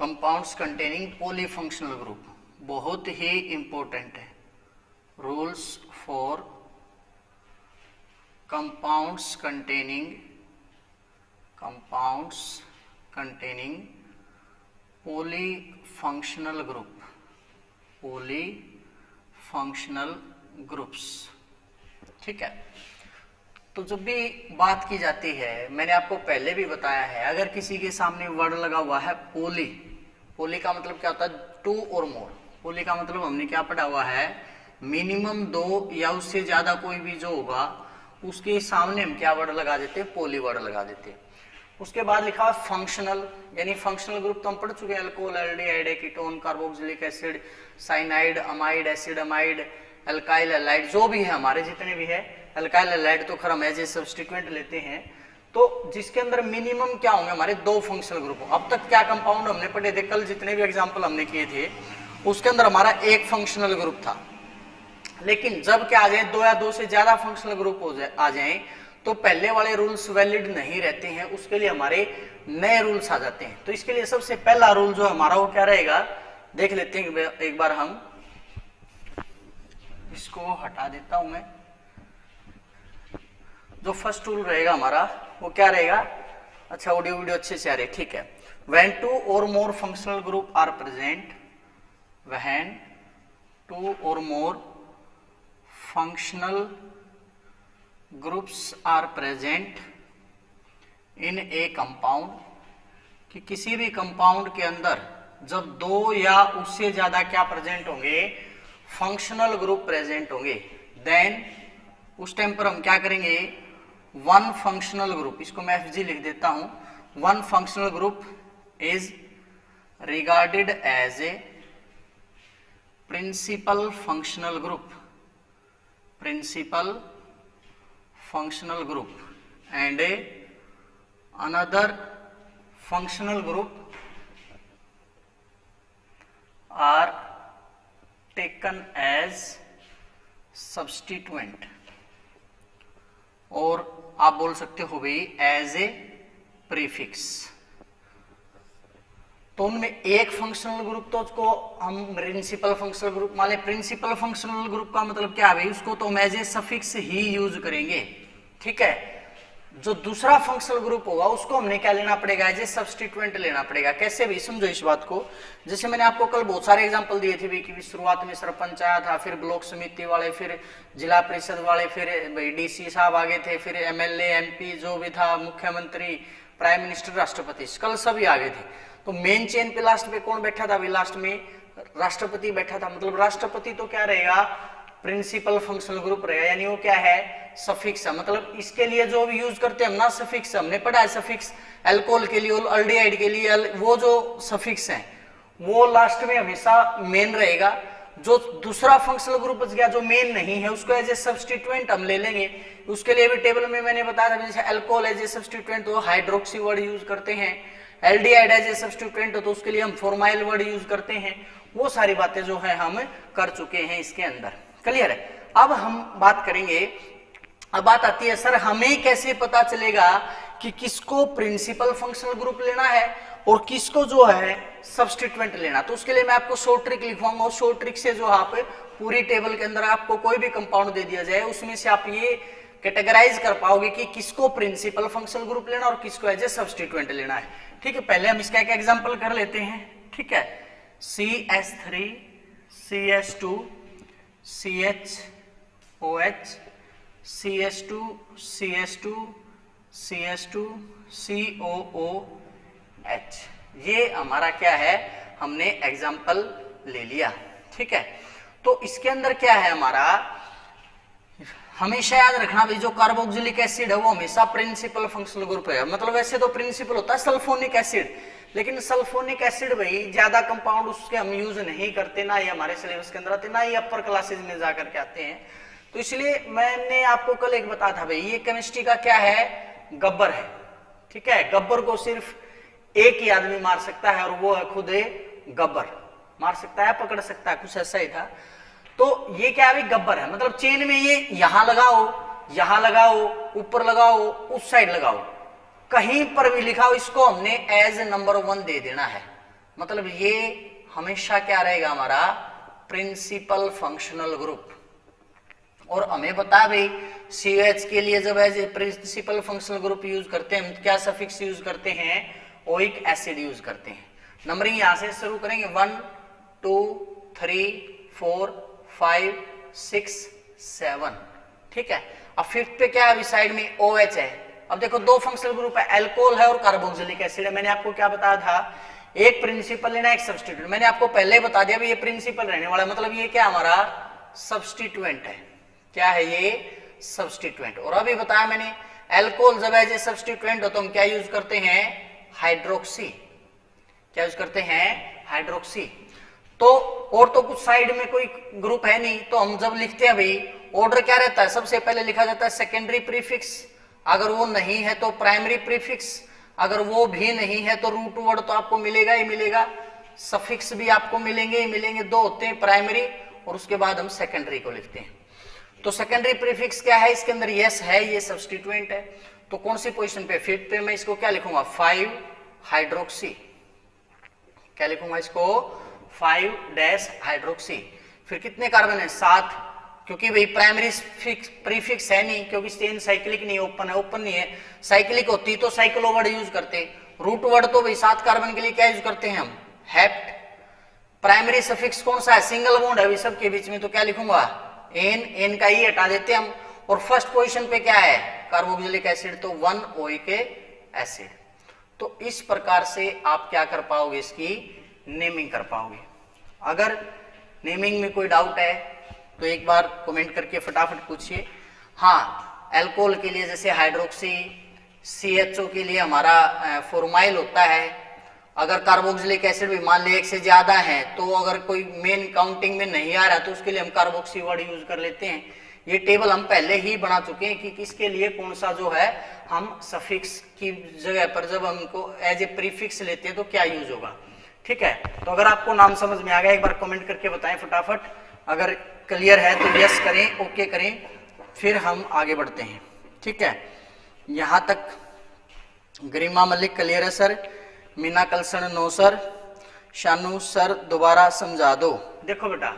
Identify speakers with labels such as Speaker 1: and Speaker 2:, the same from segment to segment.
Speaker 1: Compounds containing polyfunctional group बहुत ही important है। Rules for compounds containing polyfunctional groups. ठीक है, तो जब भी बात की जाती है, मैंने आपको पहले भी बताया है, अगर किसी के सामने वर्ड लगा हुआ है पोली का मतलब क्या होता है? टू और मोर। पोली का मतलब हमने क्या पढ़ा हुआ है? मिनिमम दो या उससे ज्यादा कोई भी जो होगा उसके सामने हम क्या वर्ड लगा देते हैं? पोली वर्ड लगा देते हैं। उसके बाद लिखा है फंक्शनल, यानी फंक्शनल ग्रुप तो हम पढ़ चुके हैं, alcohol, aldehyde, ketone, carboxylic acid, cyanide, amide, acid amide, alkyl allied, जो भी है हमारे जितने भी है। एल्काइल एलाइड तो खैर हम एज ए सब्स्टिट्यूएंट लेते हैं, तो जिसके अंदर मिनिमम क्या होंगे? हमारे दो फंक्शनल ग्रुप। अब तक क्या कंपाउंड हमने पढ़े थे, कल जितने भी एग्जाम्पल हमने किए थे उसके अंदर हमारा एक फंक्शनल ग्रुप था। लेकिन जब क्या आ जाए, दो या दो से ज्यादा फंक्शनल ग्रुप आ जाए तो पहले वाले रूल्स वैलिड नहीं रहते हैं, उसके लिए हमारे नए रूल्स आ जाते हैं। तो इसके लिए सबसे पहला रूल जो हमारा वो क्या रहेगा, देख लेते हैं एक बार। हम इसको हटा देता हूं मैं। जो फर्स्ट रूल रहेगा हमारा वो क्या रहेगा? अच्छा, ऑडियो वीडियो अच्छे से आ रही है, ठीक है। व्हेन टू और more functional group are present, when two और more functional groups are present in a compound, कि किसी भी कंपाउंड के अंदर जब दो या उससे ज्यादा क्या प्रेजेंट होंगे? फंक्शनल ग्रुप प्रेजेंट होंगे, देन उस टाइम पर हम क्या करेंगे? वन फंक्शनल ग्रुप, इसको मैं FG लिख देता हूं, one functional group is regarded as a principal functional group, and another functional group are taken as substituent, और आप बोल सकते हो भाई एज ए प्रीफिक्स। तो उनमें एक फंक्शनल ग्रुप तो उसको हम प्रिंसिपल फंक्शनल ग्रुप मान लें। प्रिंसिपल फंक्शनल ग्रुप का मतलब क्या है भाई? उसको तो हम एज ए सफिक्स ही यूज करेंगे, ठीक है। जो दूसरा फंक्शनल ग्रुप होगा उसको हमने क्या लेना पड़ेगा? एज ए सब्स्टिट्यूएंट लेना पड़ेगा। कैसे भी समझो इस बात को। जैसे मैंने आपको कल बहुत सारे एग्जांपल दिए थे कि शुरुआत में सरपंच आया था, फिर ब्लॉक समिति वाले, फिर जिला परिषद वाले, फिर DC साहब आगे थे, फिर MLA MP जो भी था, मुख्यमंत्री, प्राइम मिनिस्टर, राष्ट्रपति, कल सभी आगे थे। तो मेन चेन पे लास्ट पे कौन बैठा था? लास्ट में राष्ट्रपति बैठा था। मतलब राष्ट्रपति तो क्या रहेगा? प्रिंसिपल फंक्शनल ग्रुप रहेगा, यानी वो क्या है? सफिक्स है। मतलब इसके लिए जो भी यूज करते हैं हम ना, सफिक्स, हमने पढ़ा है सफिक्स। अल्कोहल के लिए, एल्डिहाइड के लिए वो जो सफिक्स है वो लास्ट में हमेशा मेन रहेगा। जो दूसरा फंक्शनल ग्रुप बच गया जो मेन नहीं है उसको एज ए सब्स्टिट्यूएंट हम ले लेंगे। उसके लिए भी टेबल में मैंने बताया था, जैसे अल्कोहल एज ए सब्स्टिट्यूएंट तो हाइड्रोक्सी वर्ड यूज करते हैं, एल्डिहाइड एज ए सब्स्टिट्यूएंट तो उसके लिए हम फॉर्माइल वर्ड यूज करते हैं। वो सारी बातें जो है हम कर चुके हैं इसके अंदर, क्लियर है। अब हम बात करेंगे, अब बात आती है सर हमें कैसे पता चलेगा कि किसको प्रिंसिपल फंक्शनल ग्रुप लेना है और किसको जो है सब्स्टिट्यूएंट लेना। तो उसके लिए मैं आपको शॉर्ट ट्रिक लिखवाऊंगा, उस शॉर्ट ट्रिक से जो आप पूरी टेबल के अंदर आपको कोई भी कंपाउंड दे दिया जाए उसमें से आप ये कैटेगराइज कर पाओगे कि किसको प्रिंसिपल फंक्शनल ग्रुप लेना और किसको एज ए सब्स्टिट्यूएंट लेना है, ठीक है। पहले हम इसका एक एग्जांपल कर लेते हैं, ठीक है। CH3 CH2 CHOH CH2 CH2 CH2 COOH, ये हमारा क्या है? हमने एग्जांपल ले लिया, ठीक है। तो इसके अंदर क्या है हमारा? हमेशा याद रखना भाई, जो कार्बोक्सिलिक एसिड है वो हमेशा प्रिंसिपल फंक्शनल ग्रुप है। मतलब वैसे तो प्रिंसिपल होता है सल्फोनिक एसिड, लेकिन सल्फोनिक एसिड भाई ज्यादा कंपाउंड उसके हम यूज नहीं करते, ना ही हमारे सिलेबस के अंदर आते, ना ही अपर क्लासेज में जाकर के आते हैं। तो इसलिए मैंने आपको कल एक बताया था भाई, ये केमिस्ट्री का क्या है? गब्बर है, ठीक है। गब्बर को सिर्फ एक ही आदमी मार सकता है और वो है खुद गब्बर। मार सकता है, पकड़ सकता है, कुछ ऐसा ही था। तो ये क्या है? गब्बर है। मतलब चेन में ये यहां लगाओ, यहां लगाओ, ऊपर लगाओ, उस साइड लगाओ, कहीं पर भी लिखा हो, इसको हमने एज नंबर 1 दे देना है। मतलब ये हमेशा क्या रहेगा हमारा प्रिंसिपल फंक्शनल ग्रुप। और हमें बता भाई COH के लिए जब as a principal functional group use करते हैं हम क्या सफिक्स यूज करते हैं, ओइक एसिड यूज करते हैं। नंबरिंग यहां से शुरू करेंगे 1 2 3 4 5 6 7, ठीक है। अब फिफ्थ पे क्या है, अभी साइड में OH है। अब देखो दो फंक्शनल ग्रुप है, अल्कोहल है और कार्बोक्सिलिक एसिड है। मैंने आपको क्या बताया था, एक प्रिंसिपल लेना एक सब्स्टिट्यूएंट। मैंने आपको पहले ही बता दिया भी ये प्रिंसिपल रहने वाला है, मतलब ये क्या हमारा सब्स्टिट्यूएंट है। क्या है ये, सब्स्टिट्यूएंट। और अभी बताया मैंने अल्कोहल जब एज ए सब्स्टिट्यूएंट हो तो हम क्या यूज करते हैं, हाइड्रोक्सी। क्या यूज करते हैं, हाइड्रोक्सी। तो और तो कुछ साइड में कोई ग्रुप है नहीं, तो हम जब लिखते हैं भाई ऑर्डर क्या रहता है, सबसे पहले लिखा जाता है सेकेंडरी प्रीफिक्स, अगर वो नहीं है तो प्राइमरी प्रीफिक्स, अगर वो भी नहीं है तो रूट वर्ड तो आपको मिलेगा ही मिलेगा, सफिक्स भी आपको मिलेंगे ही मिलेंगे। दो होते हैं प्राइमरी और उसके बाद हम सेकेंडरी को लिखते हैं। तो सेकेंडरी प्रीफिक्स क्या है, इसके अंदर यस है, ये सब्स्टिट्यूएंट है। तो कौन सी पोजीशन पे, फिफ्थ पे मैं इसको क्या लिखूंगा 5 हाइड्रोक्सी। क्या लिखूंगा इसको 5 हाइड्रोक्सी। फिर कितने कार्बन है 7, क्योंकि भाई प्राइमरी प्रीफिक्स है नहीं, क्योंकि चेन साइक्लिक नहीं, ओपन है, ओपन नहीं है। साइक्लिक होती तो साइक्लो वर्ड यूज करते, रूट वर्ड तो भाई 7 कार्बन के लिए क्या यूज करते हैं हम, हेप्ट। प्राइमरी सफिक्स कौन सा है, सिंगल बॉन्ड है सबके बीच में, तो क्या लिखूंगा एन का ई हटा देते हम। और फर्स्ट पोजीशन पे क्या है, कार्बोक्सिलिक एसिड, तो 1 ओइक एसिड। तो इस प्रकार से आप क्या कर पाओगे, इसकी नेमिंग कर पाओगे। अगर नेमिंग में कोई डाउट है तो एक बार कमेंट करके फटाफट पूछिए। हाँ, अल्कोहल के लिए जैसे हाइड्रोक्सी, CHO के लिए हमारा फॉर्माइल होता है। अगर कार्बोक्सिलिक एसिड भी मान लिया 1 से ज्यादा है तो अगर कोई मेन काउंटिंग में नहीं आ रहा तो उसके लिए हम कार्बोक्सी वर्ड यूज कर लेते हैं। ये टेबल हम पहले ही बना चुके हैं कि किसके लिए कौन सा जो है हम सफिक्स की जगह पर जब हमको एज ए प्रीफिक्स लेते हैं तो क्या यूज होगा, ठीक है। तो अगर आपको नाम समझ में आ गया एक बार कमेंट करके बताएं फटाफट। अगर क्लियर है तो यस करें, ओके करें, फिर हम आगे बढ़ते हैं, ठीक है। यहां तक गरिमा मलिक क्लियर है sir, Meena Kalsan no sir, Shanu sir दोबारा समझा दो। देखो बेटा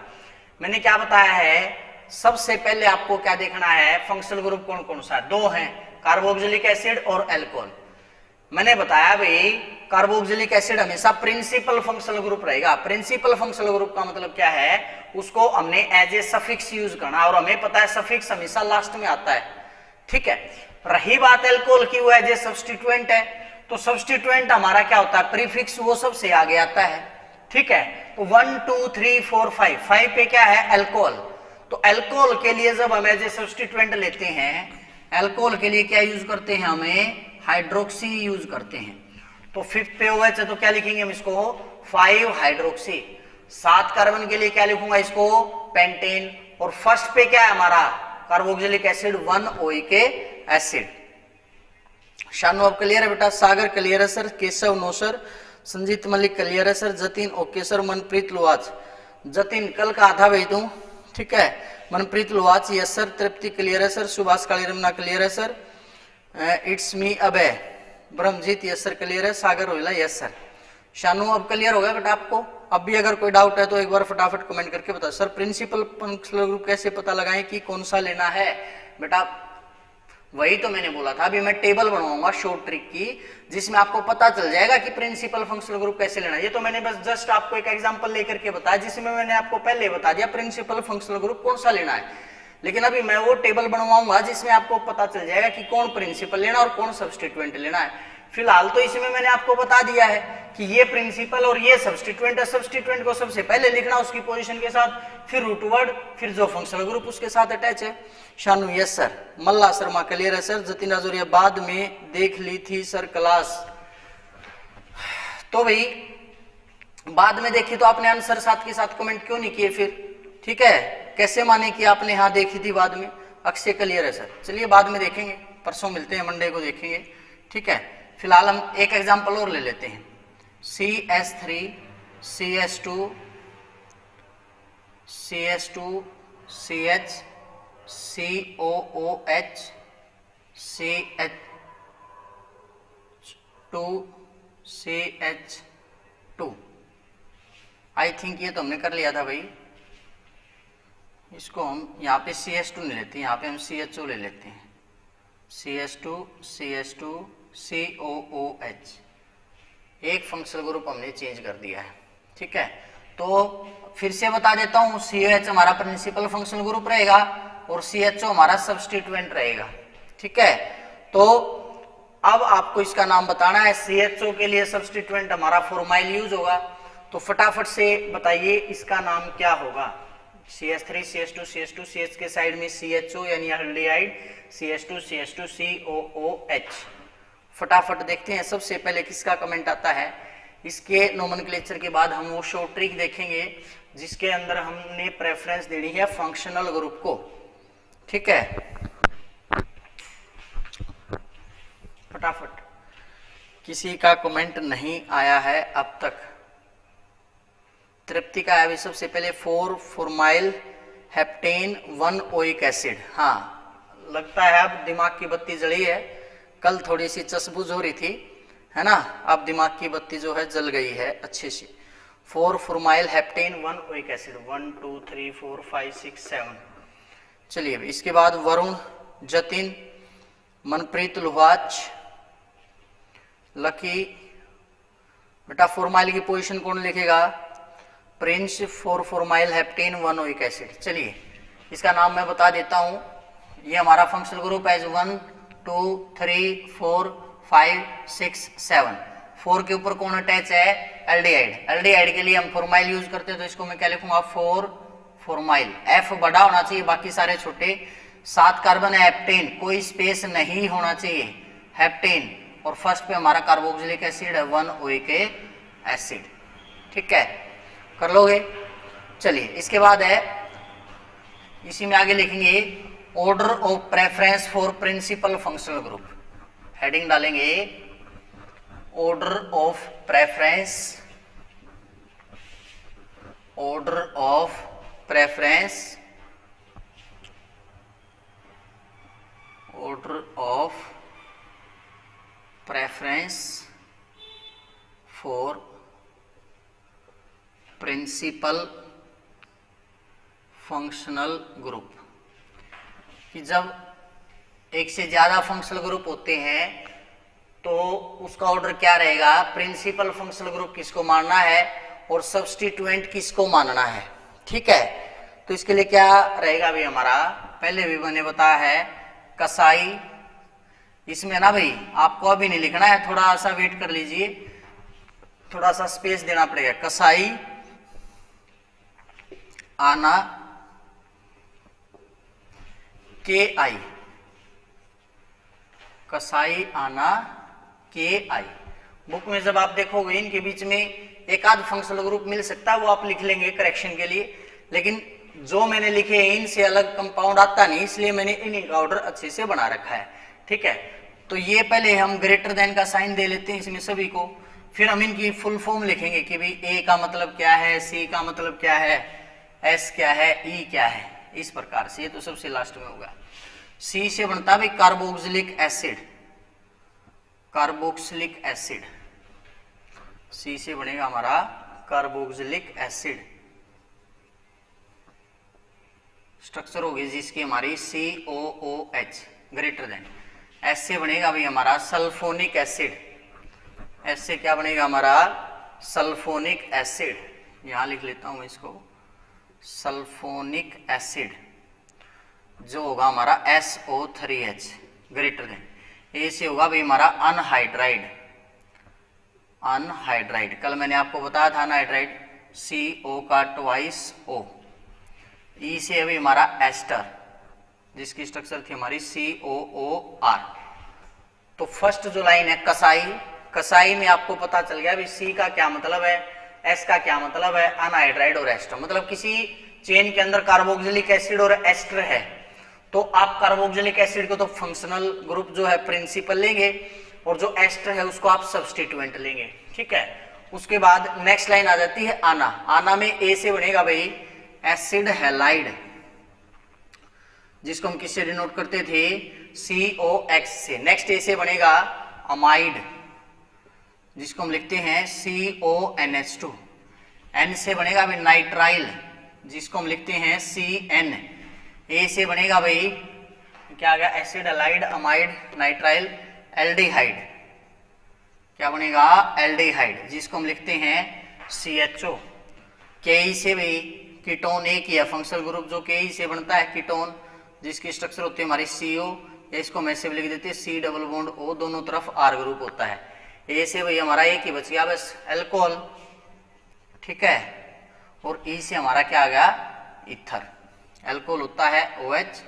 Speaker 1: मैंने क्या बताया है, सबसे पहले आपको क्या देखना है, फंक्शनल ग्रुप कौन कौन सा है, दो हैं, कार्बोक्सिलिक एसिड और अल्कोहल। मैंने बताया भाई कार्बोक्सिलिक एसिड हमेशा प्रिंसिपल फंक्शनल ग्रुप रहेगा। प्रिंसिपल फंक्शनल ग्रुप का मतलब क्या है, उसको हमने एज ए सफिक्स यूज करना, और हमें पता है सफिक्स हमेशा लास्ट में आता है, ठीक है। रही बात अल्कोहल की, वो एज ए सब्स्टिट्यूएंट है, तो सब्स्टिट्यूएंट हमारा क्या होता है, प्रीफिक्स वो सबसे आगे आता है, ठीक है। तो 1 2 3 4 5 पे क्या है, अल्कोहल। तो अल्कोहल के लिए जब हम एज ए सब्स्टिट्यूएंट लेते हैं, अल्कोहल के लिए क्या यूज करते हैं, हमें हाइड्रोक्सी यूज करते हैं। तो फिफ्थ पे OH है तो क्या लिखेंगे हम इसको 5 हाइड्रोक्सी। 7 कार्बन के लिए क्या लिखूंगा इसको, पेंटेन। और फर्स्ट पे क्या है हमारा, carboxylic acid 1 oic acid. Shanu अब क्लियर है बेटा, सागर क्लियर है sir, Keshav no sir, Sanjeet Malik clear है sir, Jatin okay sir, Manpreet Luhach, Jatin कल का था भाई तू, ठीक है। Manpreet Luhach yes sir, Tripti clear है सर, सुभाष काली रमना क्लियर है सर, इट्स मी अबे, ब्रह्मजीत यस सर क्लियर है, सागर रोहिला यस सर। शानू अब क्लियर हो गया बेटा आपको। अब भी अगर कोई डाउट है तो एक बार फटाफट कमेंट करके बताओ सर। प्रिंसिपल फंक्शनल ग्रुप कैसे पता लगाएं कि कौन सा लेना है, बेटा वही तो मैंने बोला था। अभी मैं टेबल बनवाऊंगा शॉर्ट ट्रिक की, जिसमें आपको पता चल जाएगा कि प्रिंसिपल फंक्शनल ग्रुप कैसे लेना है। ये तो मैंने बस जस्ट आपको एक एग्जांपल लेकर के बताया, जिसमें मैंने आपको पहले बता दिया प्रिंसिपल फंक्शनल ग्रुप कौन सा लेना है। लेकिन अभी मैं वो टेबल बनवाऊंगा जिसमें आपको पता चल जाएगा कि कौन प्रिंसिपल लेना और कौन सब्स्टिट्यूएंट लेना है। फिलहाल तो इसमें मैंने आपको बता दिया है कि ये प्रिंसिपल और ये सब्स्टिट्यूएंट है। सब्स्टिट्यूएंट को सबसे पहले लिखना उसकी पोजीशन के साथ, फिर रूट वर्ड, फिर जो फंक्शनल ग्रुप उसके साथ अटैच है। शानू यस सर, मल्ला शर्मा क्लियर है सर, जतिन राजौरिया बाद में देख ली थी सर क्लास। तो भाई बाद में देखी तो आपने आंसर साथ के साथ कमेंट क्यों नहीं किए फिर, ठीक है। कैसे माने कि आपने यहाँ देखी थी बाद में। अक्षय क्लियर है सर, चलिए बाद में देखेंगे, परसों मिलते हैं, मंडे को देखेंगे, ठीक है। फिलहाल हम एक एग्जांपल और ले लेते हैं। CH3 CH2 CH2 CH COOH CH2 CH2 I think ये तो हमने कर लिया था भाई। इसको हम यहाँ पे CH2 नहीं लेते, यहाँ पे हम CHO ले लेते हैं। CH2 CH2 COOH, एक फंक्शनल ग्रुप हमने चेंज कर दिया है। ठीक है, तो फिर से बता देता हूँ, COH हमारा प्रिंसिपल फंक्शनल ग्रुप रहेगा और CHO हमारा सब्स्टिट्यूएंट रहेगा। ठीक है, तो अब आपको इसका नाम बताना है। CHO के लिए सब्स्टिट्यूएंट हमारा फॉर्माइल यूज होगा, तो फटाफट से बताइए इसका नाम क्या होगा। CH3 CH2 CH2 CH के साइड में CHO यानी एल्डिहाइड, CH2 CH2 COOH। फटाफट देखते हैं सबसे पहले किसका कमेंट आता है। इसके नोमेनक्लेचर के बाद हम वो शॉर्ट ट्रिक देखेंगे जिसके अंदर हमने प्रेफरेंस देनी है फंक्शनल ग्रुप को। ठीक है, फटाफट, किसी का कमेंट नहीं आया है अब तक। तृप्ति का है अभी सबसे पहले 4-फॉर्माइल हेप्टेन 1 ओइक एसिड। हाँ, लगता है अब दिमाग की बत्ती जली है, कल थोड़ी सी चसबुझ हो रही थी, है ना, अब दिमाग की बत्ती जो है जल गई है अच्छे से। 4-फॉर्माइल हेप्टेन 1 ओइक एसिड, 1 2 3 4 5 6 7। चलिए, इसके बाद वरुण, जतिन, मनप्रीत लुहाच, लकी। बेटा फॉर्माइल की पोजीशन कौन लिखेगा? Prince formyl heptane 1 oic acid. चलिए, इसका नाम मैं बता देता हूं। ये हमारा फंक्शनल ग्रुप है 1 2 3 4 5 6 7। 4 के ऊपर कौन अटैच है? एल्डिहाइड। एल्डिहाइड के लिए हम फॉर्माइल यूज करते हैं, तो इसको मैं क्या लिखूंगा? 4-फॉर्माइल। F बड़ा होना चाहिए, बाकी सारे छोटे। 7 कार्बन है हेप्टेन, कोई स्पेस नहीं होना चाहिए, हेप्टेन। और फर्स्ट पे हमारा कार्बोक्सिलिक एसिड है 1 ओइक एसिड। ठीक है, कर लोगे? चलिए, इसके बाद है, इसी में आगे लिखेंगे order of preference for principal functional group. Heading डालेंगे order of preference, order of preference, order of preference for principal functional group. कि जब एक से ज्यादा फंक्शनल ग्रुप होते हैं तो उसका ऑर्डर क्या रहेगा? प्रिंसिपल फंक्शनल ग्रुप किसको मानना है और सब्स्टिट्यूएंट किसको मानना है। ठीक है, तो इसके लिए क्या रहेगा अभी हमारा, पहले भी मैंने बताया है, कसाई। इसमें ना भाई आपको अभी नहीं लिखना है, थोड़ा सा वेट कर लीजिए, थोड़ा सा स्पेस देना पड़ेगा। कसाई, आना, KI, कसाई, आना, KI। बुक में जब आप देखोगे इनके बीच में एक आध फंक्शनल ग्रुप मिल सकता है, वो आप लिख लेंगे करेक्शन के लिए, लेकिन जो मैंने लिखे हैं इनसे अलग कंपाउंड आता नहीं, इसलिए मैंने इन्हीं का ऑर्डर अच्छे से बना रखा है। ठीक है, तो ये पहले हम ग्रेटर देन का साइन दे लेते हैं इसमें सभी को, फिर हम इनकी फुल फॉर्म लिखेंगे कि भाई A का मतलब क्या है, C का मतलब क्या है, S क्या है, E क्या है, इस प्रकार से। ये तो सबसे लास्ट में होगा। C से बनता है भाई carboxylic acid, carboxylic acid. C से बनेगा हमारा कार्बोक्सिलिक एसिड। स्ट्रक्चर होगी जिसकी हमारी COOH ग्रेटर देन। S से बनेगा भाई हमारा सल्फोनिक एसिड। S से क्या बनेगा हमारा? Sulphonic acid. यहां लिख लेता हूं इसको, सल्फोनिक एसिड, जो होगा हमारा SO3H ग्रेटर देन। ए से होगा भाई हमारा अनहाइड्राइड, अनहाइड्राइड। कल मैंने आपको बताया था अनहाइड्राइड, CO का ट्वाइस O। ई से अभी हमारा एस्टर, जिसकी स्ट्रक्चर थी हमारी COOR। तो फर्स्ट जो लाइन है कसाई, कसाई में आपको पता चल गया भी C का क्या मतलब है, S का क्या मतलब है, अनहाइड्राइड और एस्टर। मतलब किसी चेन के अंदर कार्बोक्सिलिक एसिड और एस्टर है तो आप कार्बोक्सिलिक एसिड को तो फंक्शनल ग्रुप जो है प्रिंसिपल लेंगे और जो एस्टर है उसको आप सब्स्टिट्यूएंट लेंगे। ठीक है, उसके बाद नेक्स्ट लाइन आ जाती है आना। आना में A से बनेगा भाई एसिड हैलाइड, जिसको हम किससे डिनोट करते थे? COX से। नेक्स्ट A से बनेगा अमाइड, जिसको हम लिखते हैं CONH2। N से बनेगा भाई नाइट्राइल, जिसको हम लिखते हैं CN। A से बनेगा भाई क्या आ गया, acid allied amide nitrile aldehyde, क्या बनेगा, एल्डिहाइड, जिसको हम लिखते हैं CHO। Ke से भाई कीटोन एक ही है फंक्शनल ग्रुप जो Ke से बनता है, कीटोन जिसकी स्ट्रक्चर होती है हमारी CO, इसको हम ऐसे लिख देते हैं C डबल बॉन्ड O, दोनों तरफ R ग्रुप होता है। A से भाई हमारा एक ही बच गया बस एल्कोहल, ठीक है, और E से हमारा क्या आ गया, ईथर। एल्कोहल होता है OH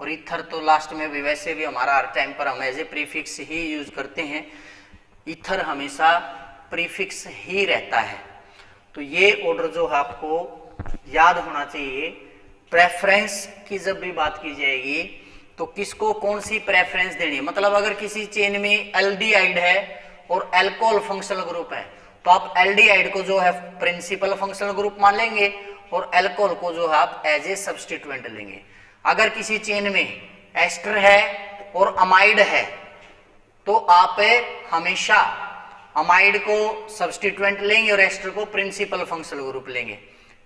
Speaker 1: और ईथर तो लास्ट में भी, वैसे भी हमारा हर टाइम पर हम एज ए प्रीफिक्स ही यूज करते हैं, ईथर हमेशा प्रीफिक्स ही रहता है। तो ये ऑर्डर जो है आपको याद होना चाहिए। प्रेफरेंस की जब भी बात की जाएगी तो किसको कौन सी प्रेफरेंस देनी है, मतलब अगर किसी चेन में एल्डिहाइड है और अल्कोहल फंक्शनल ग्रुप है तो आप एल्डिहाइड को जो है प्रिंसिपल फंक्शनल ग्रुप मान लेंगे और अल्कोहल को जो है आप एज ए सब्स्टिट्यूएंट लेंगे। अगर किसी चेन में एस्टर है और अमाइड है तो आप हमेशा अमाइड को सब्स्टिट्यूएंट लेंगे और एस्टर को प्रिंसिपल फंक्शनल ग्रुप लेंगे,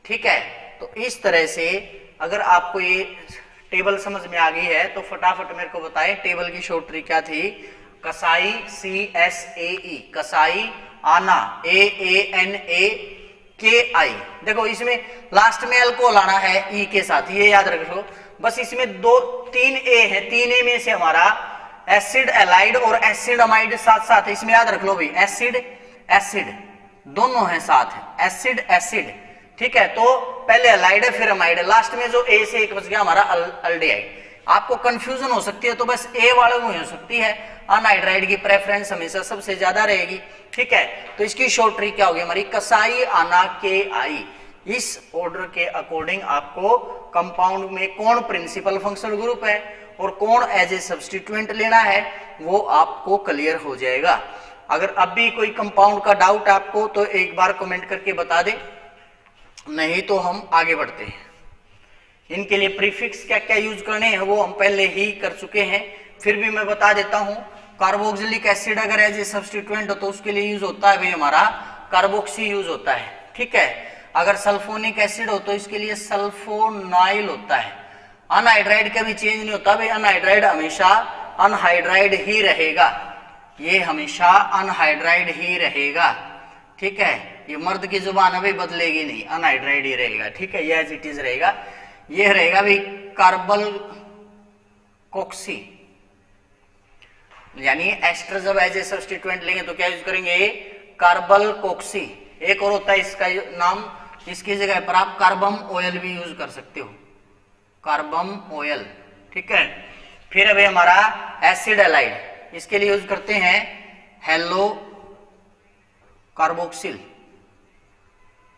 Speaker 1: ठीक है। तो इस तरह से अगर आपको ये टेबल समझ में आ गई है तो फटाफट मेरे को बताएं टेबल की शॉर्ट ट्रिक क्या थी। कसाई CSAE, कसाई आना AANAKI। देखो इसमें लास्ट में अल्कोहल आना है E के साथ, ये याद रखो। बस इसमें 3 A है, 3 A में से हमारा एसिड एलाइड और एसिड अमाइड साथ साथ है, इसमें याद रख लो भाई, एसिड एसिड दोनों है साथ है, एसिड एसिड, ठीक है। तो पहले एलाइड है फिर अमाइड है, लास्ट में जो A से एक बच गया हमारा अल्डिहाइड। आपको कंफ्यूजन हो सकती है तो बस A वाले में हो सकती है, अनहाइड्राइड की प्रेफरेंस हमेशा सबसे ज्यादा रहेगी, ठीक है। तो इसकी शॉर्ट ट्रिक क्या होगी हमारी, कसाई आना KI। इस ऑर्डर के अकॉर्डिंग आपको कंपाउंड में कौन प्रिंसिपल फंक्शनल ग्रुप है और कौन एज ए सब्स्टिट्यूएंट लेना है वो आपको क्लियर हो जाएगा। अगर अब भी कोई कंपाउंड का डाउट आपको तो एक बार कमेंट करके बता दे, नहीं तो हम आगे बढ़ते हैं। इनके लिए प्रीफिक्स क्या क्या यूज करने हैं वो हम पहले ही कर चुके हैं, फिर भी मैं बता देता हूं। कार्बोक्सिलिक एसिड अगर एज ए सब्स्टिट्यूएंट हो तो उसके लिए यूज होता है भाई हमारा कार्बोक्सी यूज होता है, ठीक है। अगर सल्फोनिक एसिड हो तो इसके लिए सल्फोनाइल होता है। अनहाइड्राइड का भी चेंज नहीं होता भाई, अनहाइड्राइड हमेशा अनहाइड्राइड ही रहेगा, ये हमेशा अनहाइड्राइड ही रहेगा, ठीक है। ये मर्द की जुबान है भाई, बदलेगी नहीं, अनहाइड्राइड ही रहेगा, ठीक है, ये एज इट इज रहेगा। ये रहेगा भाई कार्बल कोक्सी, यानी एस्टर जब एज ए सब्स्टिट्यूएंट लेंगे तो क्या यूज करेंगे, कार्बल कोक्सी। एक और होता है इसका नाम, इसकी जगह पर आप कार्बम ऑयल भी यूज कर सकते हो, कार्बम ऑयल, ठीक है। फिर अभी हमारा एसिड एलाइड, इसके लिए यूज करते हैं hello carboxyl,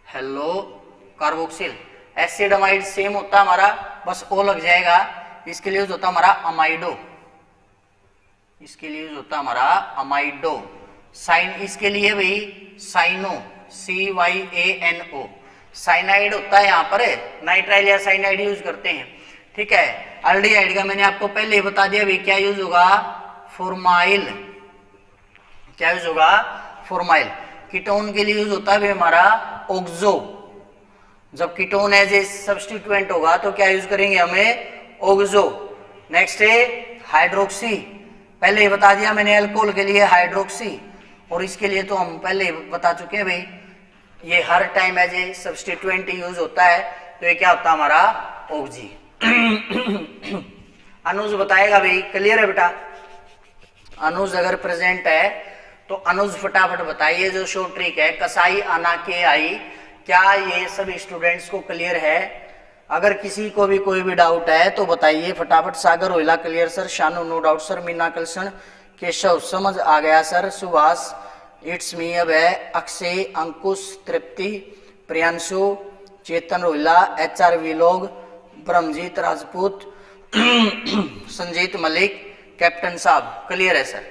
Speaker 1: hello carboxyl. Acid amide same होता है हमारा, बस ओ लग जाएगा, इसके लिए यूज होता है हमारा अमाइडो, इसके लिए यूज होता है हमारा अमाइडो। साइन इसके लिए भाई साइनो, CYANO, साइनाइड होता है यहाँ पर, नाइट्राइल या साइनाइड यूज करते हैं, ठीक है। एल्डिहाइड का मैंने आपको पहले ही बता दिया भाई क्या यूज होगा, फॉर्माइल, क्या यूज होगा, फॉर्माइल। कीटोन के लिए यूज होता है भाई हमारा ऑक्सो, जब कीटोन एज ए सब्स्टिट्यूएंट होगा तो क्या यूज करेंगे हमें, ऑक्सो। नेक्स्ट है हाइड्रोक्सी, पहले ही बता दिया मैंने अल्कोहल के लिए हाइड्रोक्सी, और इसके लिए तो हम पहले ही बता चुके हैं भाई ये हर time as a substituent use होता है, तो ये क्या होता है हमारा ऑक्सी। अनुज बताएगा भाई, क्लियर है बेटा, अनुज अगर प्रेजेंट है तो अनुज फटाफट बताइए जो शॉर्ट ट्रिक है कसाई आना KI, क्या ये सभी स्टूडेंट्स को क्लियर है। अगर किसी को भी कोई भी डाउट है तो बताइए फटाफट। Sagar Rohila clear sir, Shanu no doubt sir, Meena Kalsan, Keshav समझ आ गया सर, सुभाष इट्स मी अब है, अक्षय, अंकुश, तृप्ति, प्रियांशु, चेतन रोहिला, HR विलोग, ब्रह्मजीत राजपूत, संजीत मलिक, कैप्टन साहब क्लियर है सर।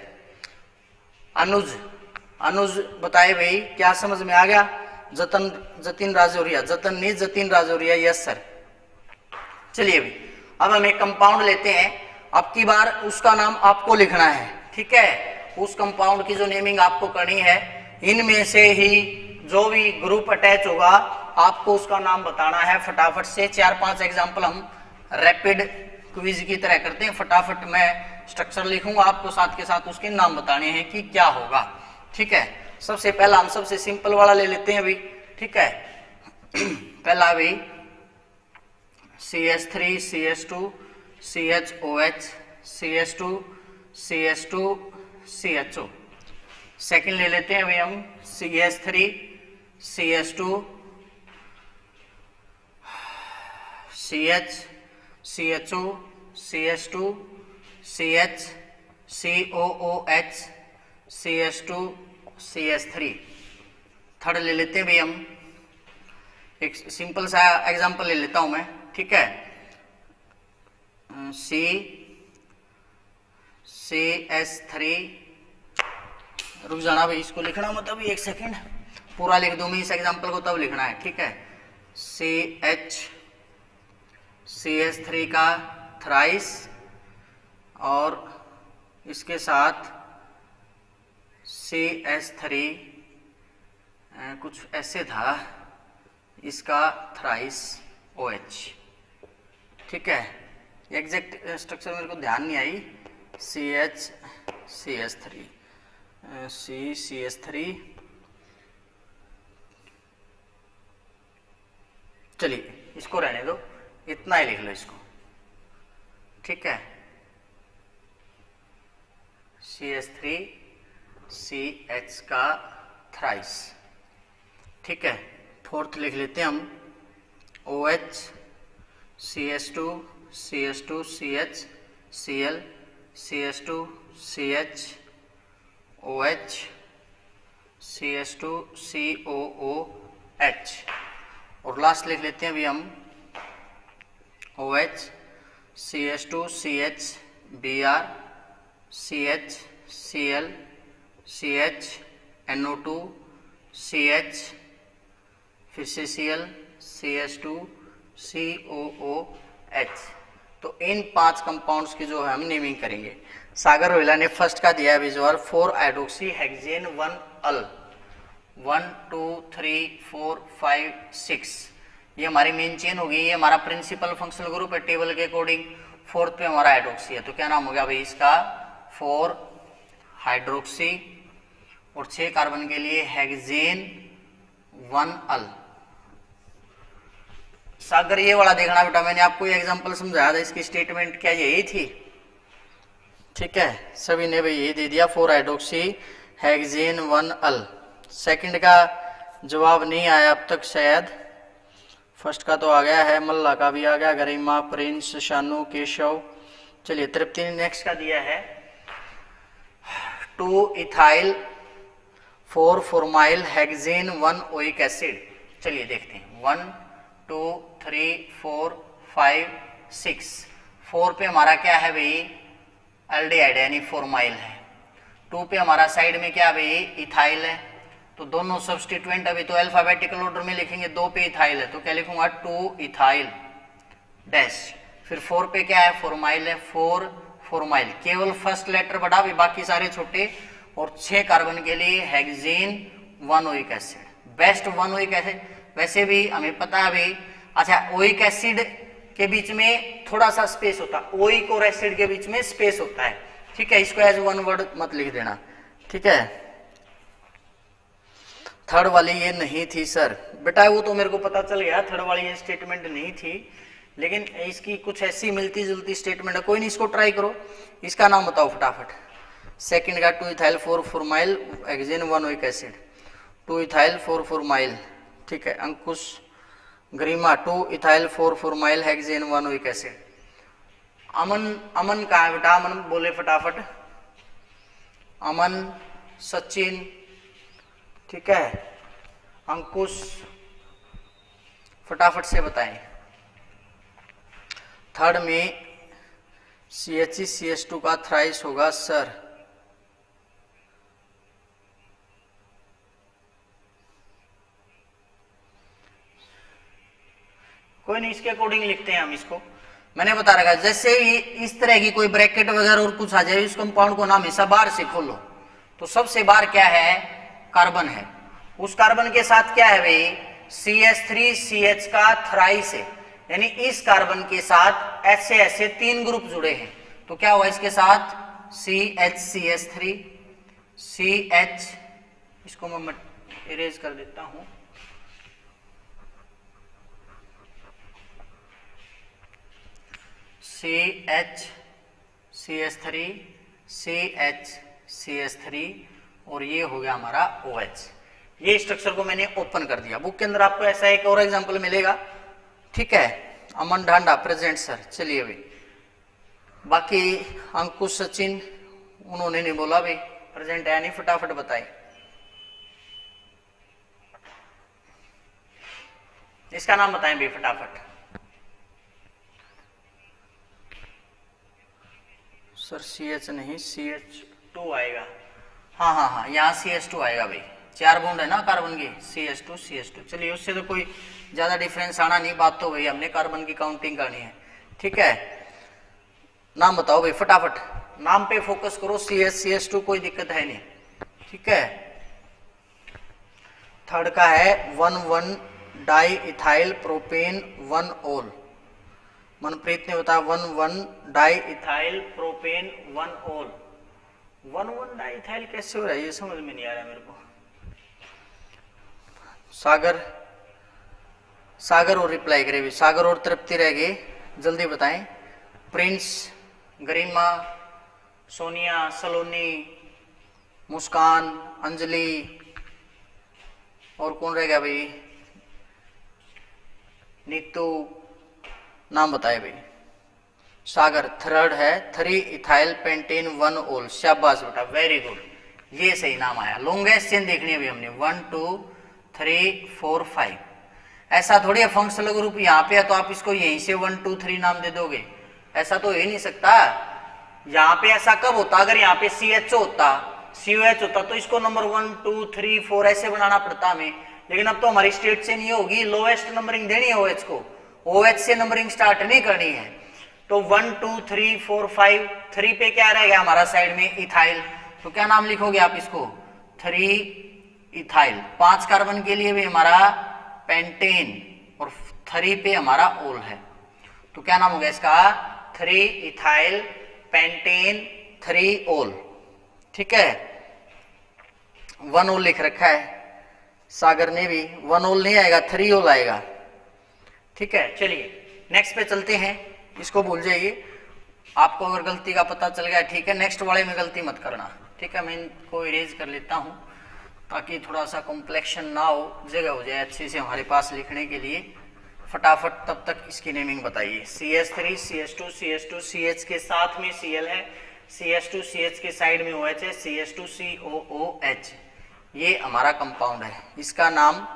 Speaker 1: अनुज बताए भाई क्या समझ में आ गया। Jatin Rajauria, Jatin Rajauria, yes sir. चलिए भाई अब हम एक कंपाउंड लेते हैं, अब की बार उसका नाम आपको लिखना है, ठीक है। उस कंपाउंड की जो नेमिंग आपको करनी है, इनमें से ही जो भी ग्रुप अटैच होगा आपको उसका नाम बताना है फटाफट से। 4-5 एग्जाम्पल हम रैपिड क्विज की तरह करते हैं, फटाफट मैं स्ट्रक्चर लिखूंगा, आपको साथ के साथ उसके नाम बताने हैं कि क्या होगा। ठीक है, सबसे पहला हम सबसे सिंपल वाला ले लेते हैं अभी। ठीक है, पहला भी CH3 CH2 CHOH CH2 CH2 CHO। Second ले लेते हैं अभी हम CH3 CH2 CH CHO CH2 CH COOH CH2 CH3। Third ले लेते हैं भाई हम, एक सिंपल सा एग्जांपल ले लेता हूं मैं। ठीक है, CH3, रुक जाना भाई, इसको लिखना मतलब 1 सेकेंड, पूरा लिख दूं मैं इस एग्जांपल को तब लिखना है। ठीक है, CH3 का थ्राइस और इसके साथ CH3 कुछ ऐसे था, इसका थ्राइस OH। ठीक है, एग्जैक्ट स्ट्रक्चर मेरे को ध्यान नहीं आई। CH3 CH3, चलिए इसको रहने दो, इतना ही लिख लो इसको। ठीक है, CH3 CH का थ्राइस। ठीक है, फोर्थ लिख लेते हैं हम OH CH2 CH2 CH Cl CH2 CH OH CH2 COOH। और लास्ट लिख लेते हैं अभी हम OH CH2 CH Br CH Cl CH NO2 CH फिर से Cl CH2 COOH। तो इन 5 कंपाउंड्स की जो है हम नेमिंग करेंगे। सागर रोहिला ने फर्स्ट का दिया है विजुअल 4 हाइड्रोक्सी हेक्सेन 1 अल 1 2 3 4 5 6। ये हमारी मेन चेन होगी, ये हमारा प्रिंसिपल फंक्शनल ग्रुप है टेबल के अकॉर्डिंग। फोर्थ पे हमारा हाइड्रोक्सी है, तो क्या नाम हो गया भाई इसका 4 हाइड्रोक्सी और 6 कार्बन के लिए हेक्सेन 1 अल। सागर ये वाला देखना बेटा, मैंने आपको ये एग्जांपल समझाया था, इसकी स्टेटमेंट क्या यही थी। ठीक है, सभी ने भाई यही दे दिया 4 हाइड्रोक्सी हेक्सेन 1 अल। सेकंड का जवाब नहीं आया अब तक शायद, फर्स्ट का तो आ गया है, मल्ला का भी आ गया, गरिमा, प्रिंस, शानू, केशव। चलिए तृप्ति ने नेक्स्ट का दिया है 2 ethyl 4 formyl hexane 1 oic acid. चलिए देखते हैं 1 2 3 4 5 6। 4 पे हमारा क्या है भाई एल्डिहाइड यानी फॉर्माइल है। 2 पे हमारा साइड में क्या भाई इथाइल है, तो दोनों सब्स्टिट्यूएंट अभी तो अल्फाबेटिकल ऑर्डर में लिखेंगे। 2 पे इथाइल है तो क्या लिखूंगा 2 इथाइल डैश। फिर 4 पे क्या है फॉर्माइल है, 4 फॉर्माइल, केवल फर्स्ट लेटर बड़ा भी बाकी सारे छोटे। और 6 कार्बन के लिए hexane 1 oic acid, best 1 oic acid. वैसे भी हमें पता है भाई, अच्छा ओइक एसिड के बीच में थोड़ा सा स्पेस होता है, ओइक और एसिड के बीच में स्पेस होता है। ठीक है, इसको एज 1 वर्ड मत लिख देना। ठीक है, थर्ड वाली ये नहीं थी सर बेटा, वो तो मेरे को पता चल गया, थर्ड वाली ये स्टेटमेंट नहीं थी, लेकिन इसकी कुछ ऐसी मिलती जुलती स्टेटमेंट है। कोई नहीं, इसको ट्राई करो, इसका नाम बताओ फटाफट। सेकंड का 2 ethyl 4 formyl hexane 1 oic acid, 2 ethyl 4 formyl. ठीक है, Ankush, Garima 2 ethyl 4 formyl hexane 1 oic acid. Aman, Aman कहाँ है बेटा, अमन बोले फटाफट। अमन, सचिन, ठीक है, अंकुश फटाफट से बताएं। थर्ड में CH2 का थ्राइस होगा सर। कोई नहीं, इसके अकॉर्डिंग लिखते हैं हम इसको। मैंने बता रखा जैसे ही इस तरह की कोई ब्रैकेट वगैरह और कुछ आ जाए, इस कंपाउंड को ना हमेशा बाहर से खोलो। तो सबसे बाहर क्या है कार्बन है, उस कार्बन के साथ क्या है भाई, CH3CH का थ्राइस है, यानी इस कार्बन के साथ ऐसे ऐसे 3 ग्रुप जुड़े हैं। तो क्या हुआ इसके साथ CH CH, इसको मैं इरेज कर देता हूं, CH3 और ये हो गया हमारा OH। ये स्ट्रक्चर को मैंने ओपन कर दिया। बुक के अंदर आपको ऐसा एक और एग्जांपल मिलेगा, ठीक है। अमन ढांडा प्रेजेंट सर। चलिए भाई, बाकी अंकुश सचिन उन्होंने नहीं बोला भाई प्रेजेंट है नहीं, फटाफट बताए। इसका नाम बताएं भाई फटाफट। सर CH नहीं CH2 आएगा। हाँ हाँ हाँ, यहाँ CH2 आएगा भाई, 4 बॉन्ड है ना कार्बन की, CH2। चलिए, उससे तो कोई ज्यादा डिफरेंस आना नहीं, बात तो भाई हमने कार्बन की काउंटिंग करनी है, ठीक है। नाम बताओ भाई फटाफट, नाम पे फोकस करो। CH2 कोई दिक्कत है नहीं, ठीक है। थर्ड का है 1,1 डाई इथाइल प्रोपेन 1 ओल। मनप्रीत ने बताया 1,1 डाई इथाइल प्रोपेन 1 ओल। 1,1 डाई इथाइल कैसे हो रहा है, ये समझ में नहीं आ रहा मेरे को। सागर और रिप्लाई करे भी, सागर और तृप्ति रह गए, जल्दी बताएं। प्रिंस, गरिमा, सोनिया, सलोनी, मुस्कान, अंजलि, और कौन रह गया भाई, नीतू, नाम बताए भाई। सागर थर्ड है 3 इथाइल पेंटेन 1 ओल। शाबाश बेटा, वेरी गुड, ये सही नाम आया। लॉन्गेस्ट चेन देखनी है अभी हमने, 1 2 3 4 5। ऐसा थोड़ी है फंक्शनल ग्रुप यहाँ पे है तो आप इसको यहीं से 1 2 3 नाम दे दोगे, ऐसा तो हो ही नहीं सकता। यहाँ पे ऐसा कब होता, अगर यहाँ पे CH होता, COH होता तो इसको नंबर 1 2 3 4 ऐसे बनाना पड़ता हमें। लेकिन अब तो हमारी स्टेट चेन ये होगी, लोएस्ट नंबरिंग देनी है OH को, OH से नंबरिंग स्टार्ट नहीं करनी है। तो 1 2 3 4 5, 3 पे क्या रहेगा हमारा साइड में, इथाइल। तो क्या नाम लिखोगे आप इसको, 3 इथाइल। 5 कार्बन के लिए भी हमारा पेंटेन और 3 पे हमारा ओल है, तो क्या नाम हो गया इसका, 3 इथाइल पेंटेन 3 ओल, ठीक है। 1 ओल लिख रखा है सागर ने भी, 1 ओल नहीं आएगा, 3 ओल आएगा, ठीक है। चलिए नेक्स्ट पे चलते हैं, इसको भूल जाइए। आपको अगर गलती का पता चल गया ठीक है, नेक्स्ट वाले में गलती मत करना, ठीक है। मैं इनको इरेज कर लेता हूं ताकि थोड़ा सा कॉम्प्लेक्शन ना हो, जगह हो जाए अच्छे से हमारे पास लिखने के लिए। फटाफट तब तक इसकी नेमिंग बताइए। CH3 CH2 CH2 CH के साथ में Cl है, CH2 CH के साइड में OH है, CH2 COOH, ये हमारा कंपाउंड है। इसका नाम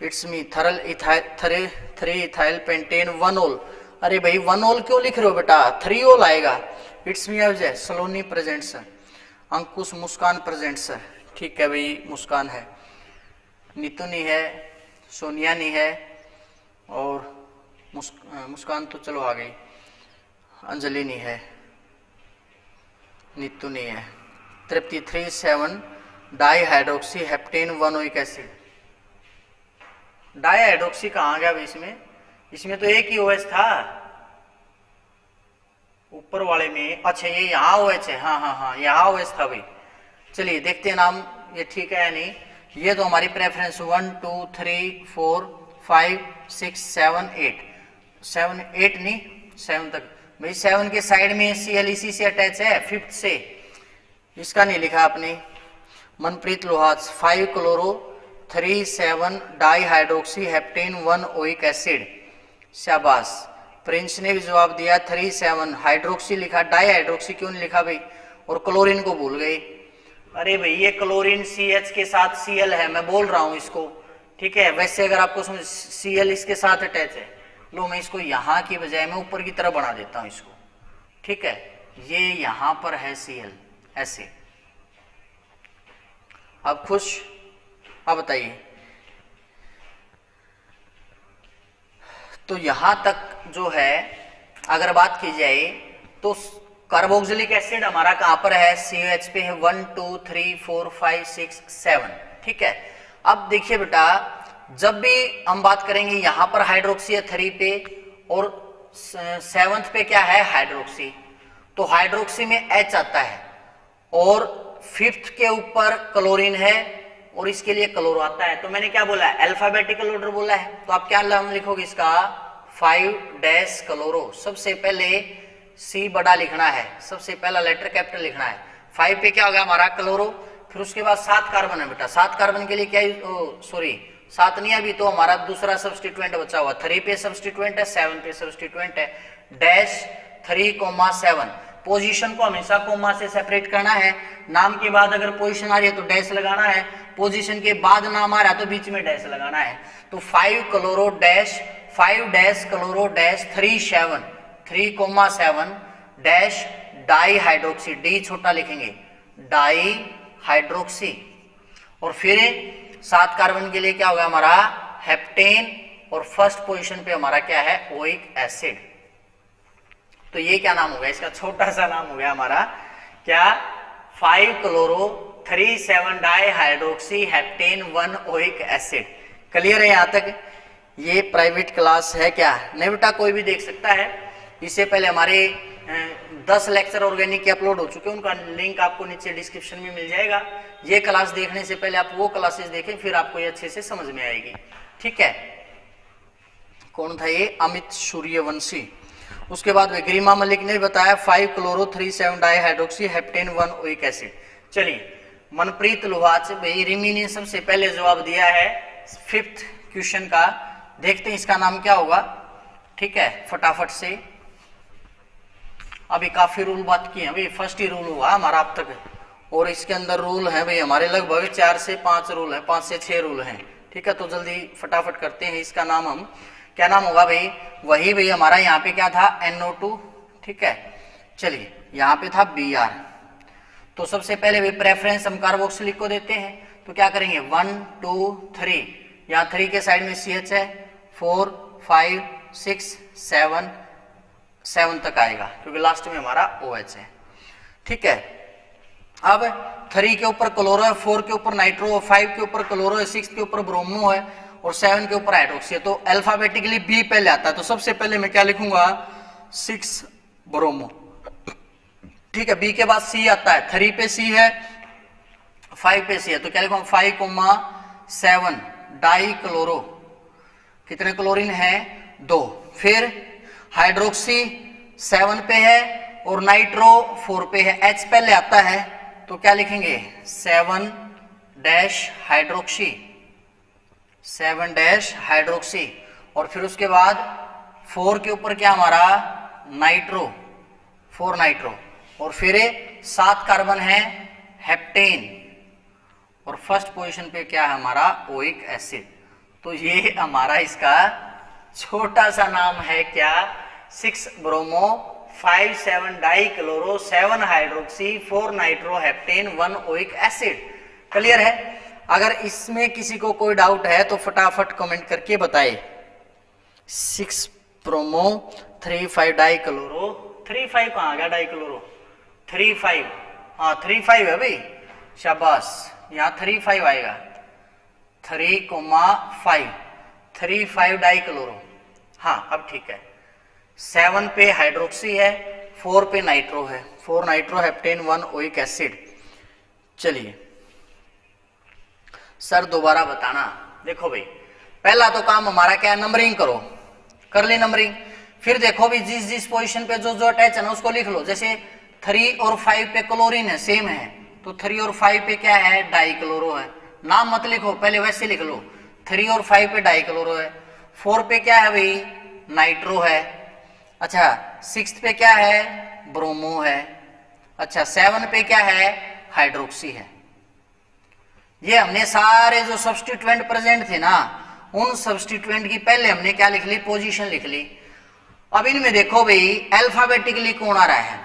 Speaker 1: इट्स मी 3 इथाइल पेंटेन 1 ओल। अरे भाई 1 ओल क्यों लिख रहे हो बेटा, 3 ओल आएगा। It's me Ajay, Saloni present sir, Ankush, Muskan present sir, ठीक है भाई, मुस्कान है, नीतूनी है, सोनिया नहीं है, और मुस्कान तो चलो आ गई, अंजलि नहीं है, नीतू नहीं है। तृप्ति 3 7 di hydroxy heptane 1 oic acid. Di hydroxy कहाँ गया भाई इसमें, इसमें तो एक ही OH था ऊपर वाले में। अच्छा ये यहाँ OH है, हाँ हाँ हाँ यहाँ OH था भाई। चलिए देखते हैं नाम ये ठीक है या नहीं। ये तो हमारी प्रेफरेंस 1 2 3 4 5 6 7 8, 7 8 नहीं 7 तक भाई। 7 के साइड में Cl इसी से अटैच है, 5th से, इसका नहीं लिखा आपने। Manpreet Lohas 5 chloro 3 7 di hydroxy heptane 1 oic acid. शाबाश। प्रिंस ने भी जवाब दिया 3 7 हाइड्रोक्सी लिखा, डाई हाइड्रोक्सी क्यों नहीं लिखा भाई, और क्लोरीन को भूल गए। अरे भाई ये क्लोरीन CH के साथ Cl है, मैं बोल रहा हूं इसको, ठीक है। वैसे अगर आपको समझ Cl इसके साथ अटैच है, लो मैं इसको यहाँ की बजाय मैं ऊपर की तरफ बना देता हूं इसको, ठीक है। ये यहां पर है Cl ऐसे। अब खुश, अब बताइए। तो यहां तक जो है अगर बात की जाए तो कार्बोक्सिलिक एसिड हमारा कहां पर है, COH पे है 1 2 3 4 5 6 7, ठीक है। अब देखिए बेटा, जब भी हम बात करेंगे यहां पर हाइड्रोक्सी है 3 पे और 7th पे क्या है हाइड्रोक्सी, तो हाइड्रोक्सी में H आता है और 5th के ऊपर क्लोरीन है और इसके लिए क्लोरो आता है। तो मैंने क्या बोला है, अल्फाबेटिकल ऑर्डर बोला है। तो आप क्या नाम लिखोगे इसका, 5 क्लोरो। सबसे पहले C बड़ा लिखना है, सबसे पहला लेटर कैपिटल लिखना है। 5 पे क्या होगा हमारा क्लोरो, फिर उसके बाद 7 कार्बन है बेटा। 7 कार्बन के लिए क्या, सॉरी 7 नहीं, अभी तो हमारा दूसरा सब्स्टिट्यूएंट बचा हुआ। 3 पे सब्स्टिट्यूएंट है, 7 पे सब्स्टिट्यूएंट है। डैश 3,7। पोजीशन को हमेशा कोमा से सेपरेट करना है। नाम के बाद अगर पोजीशन आ रही है तो डैश लगाना है, पोजीशन के बाद नाम आ रहा है तो बीच में डैश लगाना है। तो 5 chloro dash 5 dash chloro dash 3,7 dash di hydroxy, D छोटा लिखेंगे, डाई हाइड्रोक्सी। और फिर 7 कार्बन के लिए क्या होगा हमारा हेप्टेन, और फर्स्ट पोजीशन पे हमारा क्या है ओइक एसिड। तो ये क्या नाम हो गया, इसका छोटा सा नाम हो गया हमारा क्या, 5 chloro 3,7 die hydroxy heptane 1 oic acid. Clear है यहां तक। ये प्राइवेट क्लास है क्या, नहीं बेटा कोई भी देख सकता है। इससे पहले हमारे 10 लेक्चर ऑर्गेनिक के अपलोड हो चुके हैं, उनका लिंक आपको नीचे डिस्क्रिप्शन में मिल जाएगा। ये क्लास देखने से पहले आप वो क्लासेस देखें, फिर आपको ये अच्छे से समझ में आएगी। ठीक है, कौन था ये, अमित सूर्यवंशी। उसके बाद गरिमा मलिक ने बताया 5 chloro 3,7 die hydroxy heptane 1 oic acid. चलिए, मनप्रीत लुहाच भाई रिमी ने सबसे पहले जवाब दिया है 5th क्वेश्चन का। देखते हैं इसका नाम क्या होगा। ठीक है, फटाफट से, अभी काफी रूल बात की है भाई, फर्स्ट ही रूल हुआ हमारा अब तक, और इसके अंदर रूल है भाई हमारे लगभग 4 से 5 रूल है, 5 से 6 रूल हैं। ठीक है, तो जल्दी फटाफट करते हैं। इसका नाम हम क्या नाम होगा भाई, वही भाई हमारा यहाँ पे क्या था NO2। ठीक है, चलिए यहाँ पे था Br। तो सबसे पहले भाई प्रेफरेंस हम कार्बोक्सिलिक को देते हैं, तो क्या करेंगे 1 2 3, यहाँ 3 के साइड में CH है, 4 5 6 7 तक आएगा क्योंकि लास्ट में हमारा OH है। ठीक है, अब 3 के ऊपर क्लोरो है, 4 के ऊपर नाइट्रो है, 5 के ऊपर क्लोरो है, 6 के ऊपर ब्रोमो है और 7 के ऊपर हाइड्रोक्सी है। तो अल्फाबेटिकली B पहले आता है, तो सबसे पहले मैं क्या लिखूंगा 6 ब्रोमो। ठीक है, B के बाद C आता है, 3 पे C है, 5 पे C है, तो क्या लिखूंगा 5,7 डाई क्लोरो, कितने क्लोरीन है 2। फिर हाइड्रोक्सी 7 पे है और नाइट्रो 4 पे है, H पहले आता है, तो क्या लिखेंगे 7 डैश हाइड्रोक्सी, 7 डैश हाइड्रोक्सी। और फिर उसके बाद 4 के ऊपर क्या हमारा नाइट्रो, 4 नाइट्रो, और फिर 7 कार्बन है हेप्टेन, और फर्स्ट पोजीशन पे क्या है हमारा ओइक एसिड। तो ये हमारा इसका छोटा सा नाम है क्या, 6 bromo 5 7 die chloro 7 hydroxy 4 nitro heptane 1 oic acid. Clear है। अगर इसमें किसी को कोई डाउट है तो फटाफट कमेंट करके बताए। 6 ब्रोमो 3 5 डाई क्लोरो, 3 5 कहाँ गया डाई क्लोरो, 3 5, हाँ 3 5 है भाई, शाबाश, यहाँ 3 5 आएगा, 3,5 3 5 डाई क्लोरो। हाँ अब ठीक है, 7 पे हाइड्रोक्सी है, 4 पे नाइट्रो है, 4 नाइट्रो हेप्टेन 1 ओइक एसिड। चलिए सर दोबारा बताना। देखो भाई पहला तो काम हमारा क्या है, नंबरिंग करो, कर ली नंबरिंग। फिर देखो भी जिस जिस पोजीशन पे जो जो अटैच है ना उसको लिख लो। जैसे 3 और 5 पे क्लोरीन है, सेम है, तो 3 और 5 पे क्या है, डाई क्लोरो है। नाम मत लिखो, पहले वैसे लिख लो, 3 और 5 पे डाई क्लोरो है, 4 पे क्या है भाई, नाइट्रो है, अच्छा 6 पे क्या है, ब्रोमो है, अच्छा 7 पे क्या है, हाइड्रोक्सी है। ये हमने सारे जो सब्स्टिट्यूएंट प्रेजेंट थे ना, उन सब्स्टिट्यूएंट की पहले हमने क्या लिख ली, पोजीशन लिख ली। अब इनमें देखो भाई अल्फाबेटिकली कौन आ रहा है,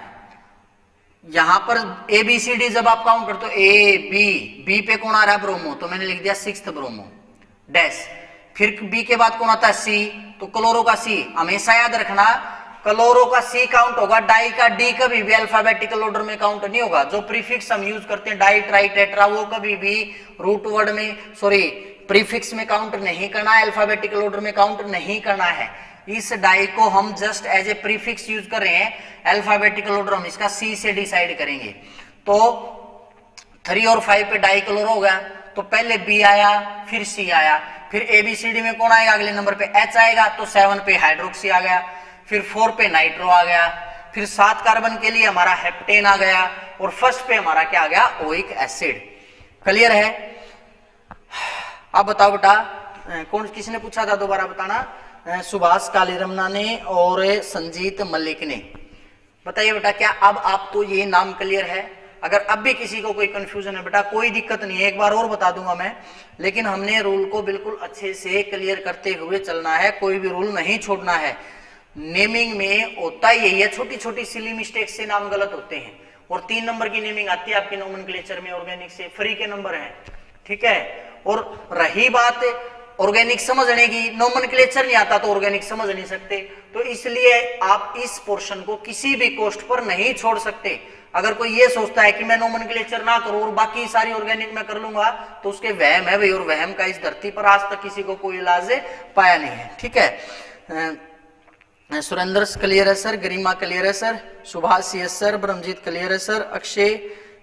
Speaker 1: यहां पर ABCD जब आप काउंट करते हो B पे कौन आ रहा है, ब्रोमो, तो मैंने लिख दिया 6th ब्रोमो डैश। फिर B के बाद कौन आता है, C, तो क्लोरो का C। हमेशा याद रखना क्लोरो का C काउंट होगा, डाई का D कभी भी अल्फाबेटिकल ऑर्डर में काउंट नहीं होगा। जो प्रीफिक्स हम यूज करते हैं डाई ट्राई टेट्रा, वो कभी भी रूट वर्ड में, सॉरी प्रीफिक्स में काउंट नहीं करना है, अल्फाबेटिकल ऑर्डर में काउंट नहीं करना है। इस डाई को हम just as a prefix use कर रहे हैं, अल्फाबेटिकल ऑर्डर हम इसका सी से डिसाइड करेंगे। तो 3 और 5 पे डाई कलर होगा, तो पहले बी आया, फिर सी आया, फिर एबीसीडी में कौन आएगा, अगले नंबर पे एच आएगा, तो 7 पे हाइड्रोक्सी आ गया, फिर 4 पे नाइट्रो आ गया, फिर 7 कार्बन के लिए हमारा हेप्टेन आ गया, और फर्स्ट पे हमारा क्या आ गया, ओइक एसिड। क्लियर है? अब बताओ बेटा, कौन किसने पूछा था दोबारा बताना, सुभाष कालीरमना ने और संजीत मलिक ने। बताइए बेटा, क्या अब आपको ये नाम क्लियर है? अगर अब भी किसी को कोई कंफ्यूजन है बेटा, कोई दिक्कत नहीं है, एक बार और बता दूंगा मैं, लेकिन हमने रूल को बिल्कुल अच्छे से क्लियर करते हुए चलना है, कोई भी रूल नहीं छोड़ना है। नेमिंग में होता यही है, छोटी छोटी सिली मिस्टेक से नाम गलत होते हैं, और 3 नंबर की नेमिंग आती है आपके नोमेनक्लेचर में, ऑर्गेनिक से फ्री के नंबर हैं, ठीक है। और रही बात ऑर्गेनिक समझने की, नोमेनक्लेचर नहीं आता तो ऑर्गेनिक समझ नहीं सकते, तो इसलिए आप इस पोर्शन को किसी भी कॉस्ट पर नहीं छोड़ सकते। अगर कोई ये सोचता है कि मैं नोमेनक्लेचर ना करूं और बाकी सारी ऑर्गेनिक में कर लूंगा, तो उसके वहम है भाई, और वहम का इस धरती पर आज तक किसी को कोई इलाज पाया नहीं है, ठीक है। सुरेंद्र क्लियर है सर, गरिमा क्लियर है sir, Subhash yes sir, Brahmjeet clear है सर, अक्षय,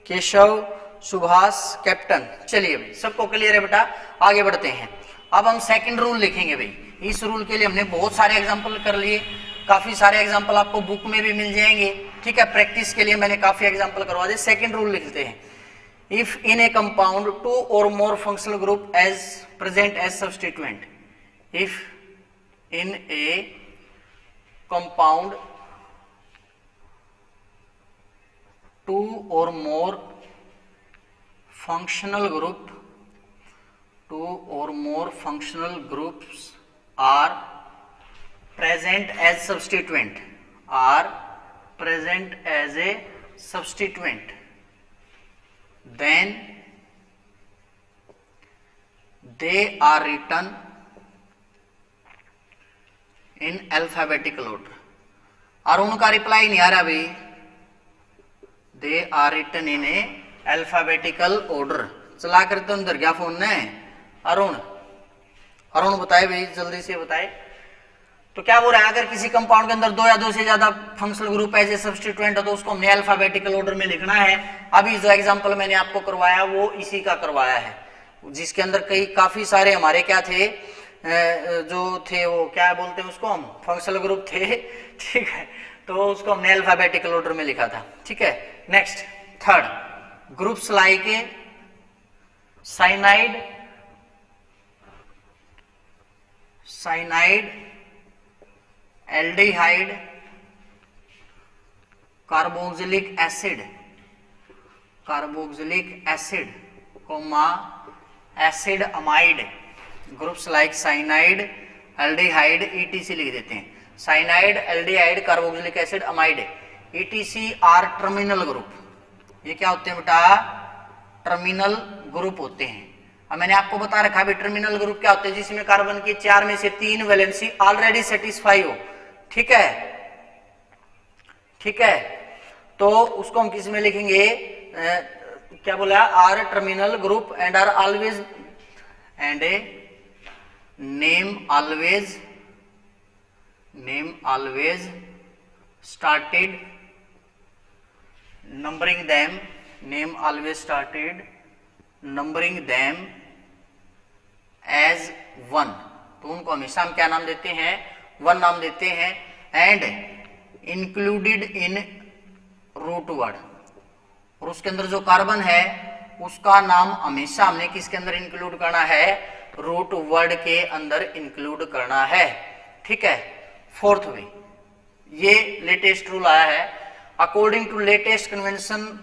Speaker 1: केशव, सुभाष, कैप्टन। चलिए भाई, सबको क्लियर है बेटा, आगे बढ़ते हैं। अब हम सेकंड रूल लिखेंगे भाई। इस रूल के लिए हमने बहुत सारे एग्जांपल कर लिए, काफी सारे एग्जांपल आपको बुक में भी मिल जाएंगे, ठीक है। प्रैक्टिस के लिए मैंने काफी एग्जांपल करवा दिए। सेकंड रूल लिखते हैं, इफ इन ए कंपाउंड 2 और more functional group as present as substituent, if in a compound 2 or more functional groups are present as a substituent, then they are written in alphabetical order. Arun का reply नहीं आ रहा भाई, they are written in a alphabetical order. चला कर तो अंदर क्या फोन ने, अरुण बताए भाई, जल्दी से बताए। तो क्या बोल रहा है, अगर किसी कंपाउंड के अंदर 2 या 2 से ज्यादा functional group as a substituent है, तो उसको हमने अल्फाबेटिकल ऑर्डर में लिखना है। अभी जो एग्जांपल मैंने आपको करवाया वो इसी का करवाया है, जिसके अंदर काफी सारे हमारे क्या थे, जो थे वो क्या बोलते हैं उसको हम, फंक्शनल ग्रुप थे, ठीक है। तो उसको हमने अल्फाबेटिकल ऑर्डर में लिखा था, ठीक है। Next third, groups like cyanide, aldehyde, carboxylic acid, comma acid amide. Groups like cyanide, aldehyde, ETC लिख देते हैं। Cyanide, aldehyde, carboxylic acid, amide, ETC are terminal group. ये क्या होते हैं बेटा, टर्मिनल ग्रुप होते हैं। अब मैंने आपको बता रखा है टर्मिनल ग्रुप क्या होते हैं, जिसमें कार्बन की 4 में से 3 वैलेंसी ऑलरेडी सेटिस्फाई हो, ठीक है, ठीक है। तो उसको हम किस में लिखेंगे, क्या बोला, are terminal group and are always and a name always started numbering them as 1। तो उनको हमेशा हम क्या नाम देते हैं, 1 नाम देते हैं। And included in root word, और उसके अंदर जो कार्बन है उसका नाम हमेशा हमने किसके अंदर इंक्लूड करना है, रूट वर्ड के अंदर इंक्लूड करना है, ठीक है। फोर्थ वे, ये लेटेस्ट रूल आया है, according to latest conventions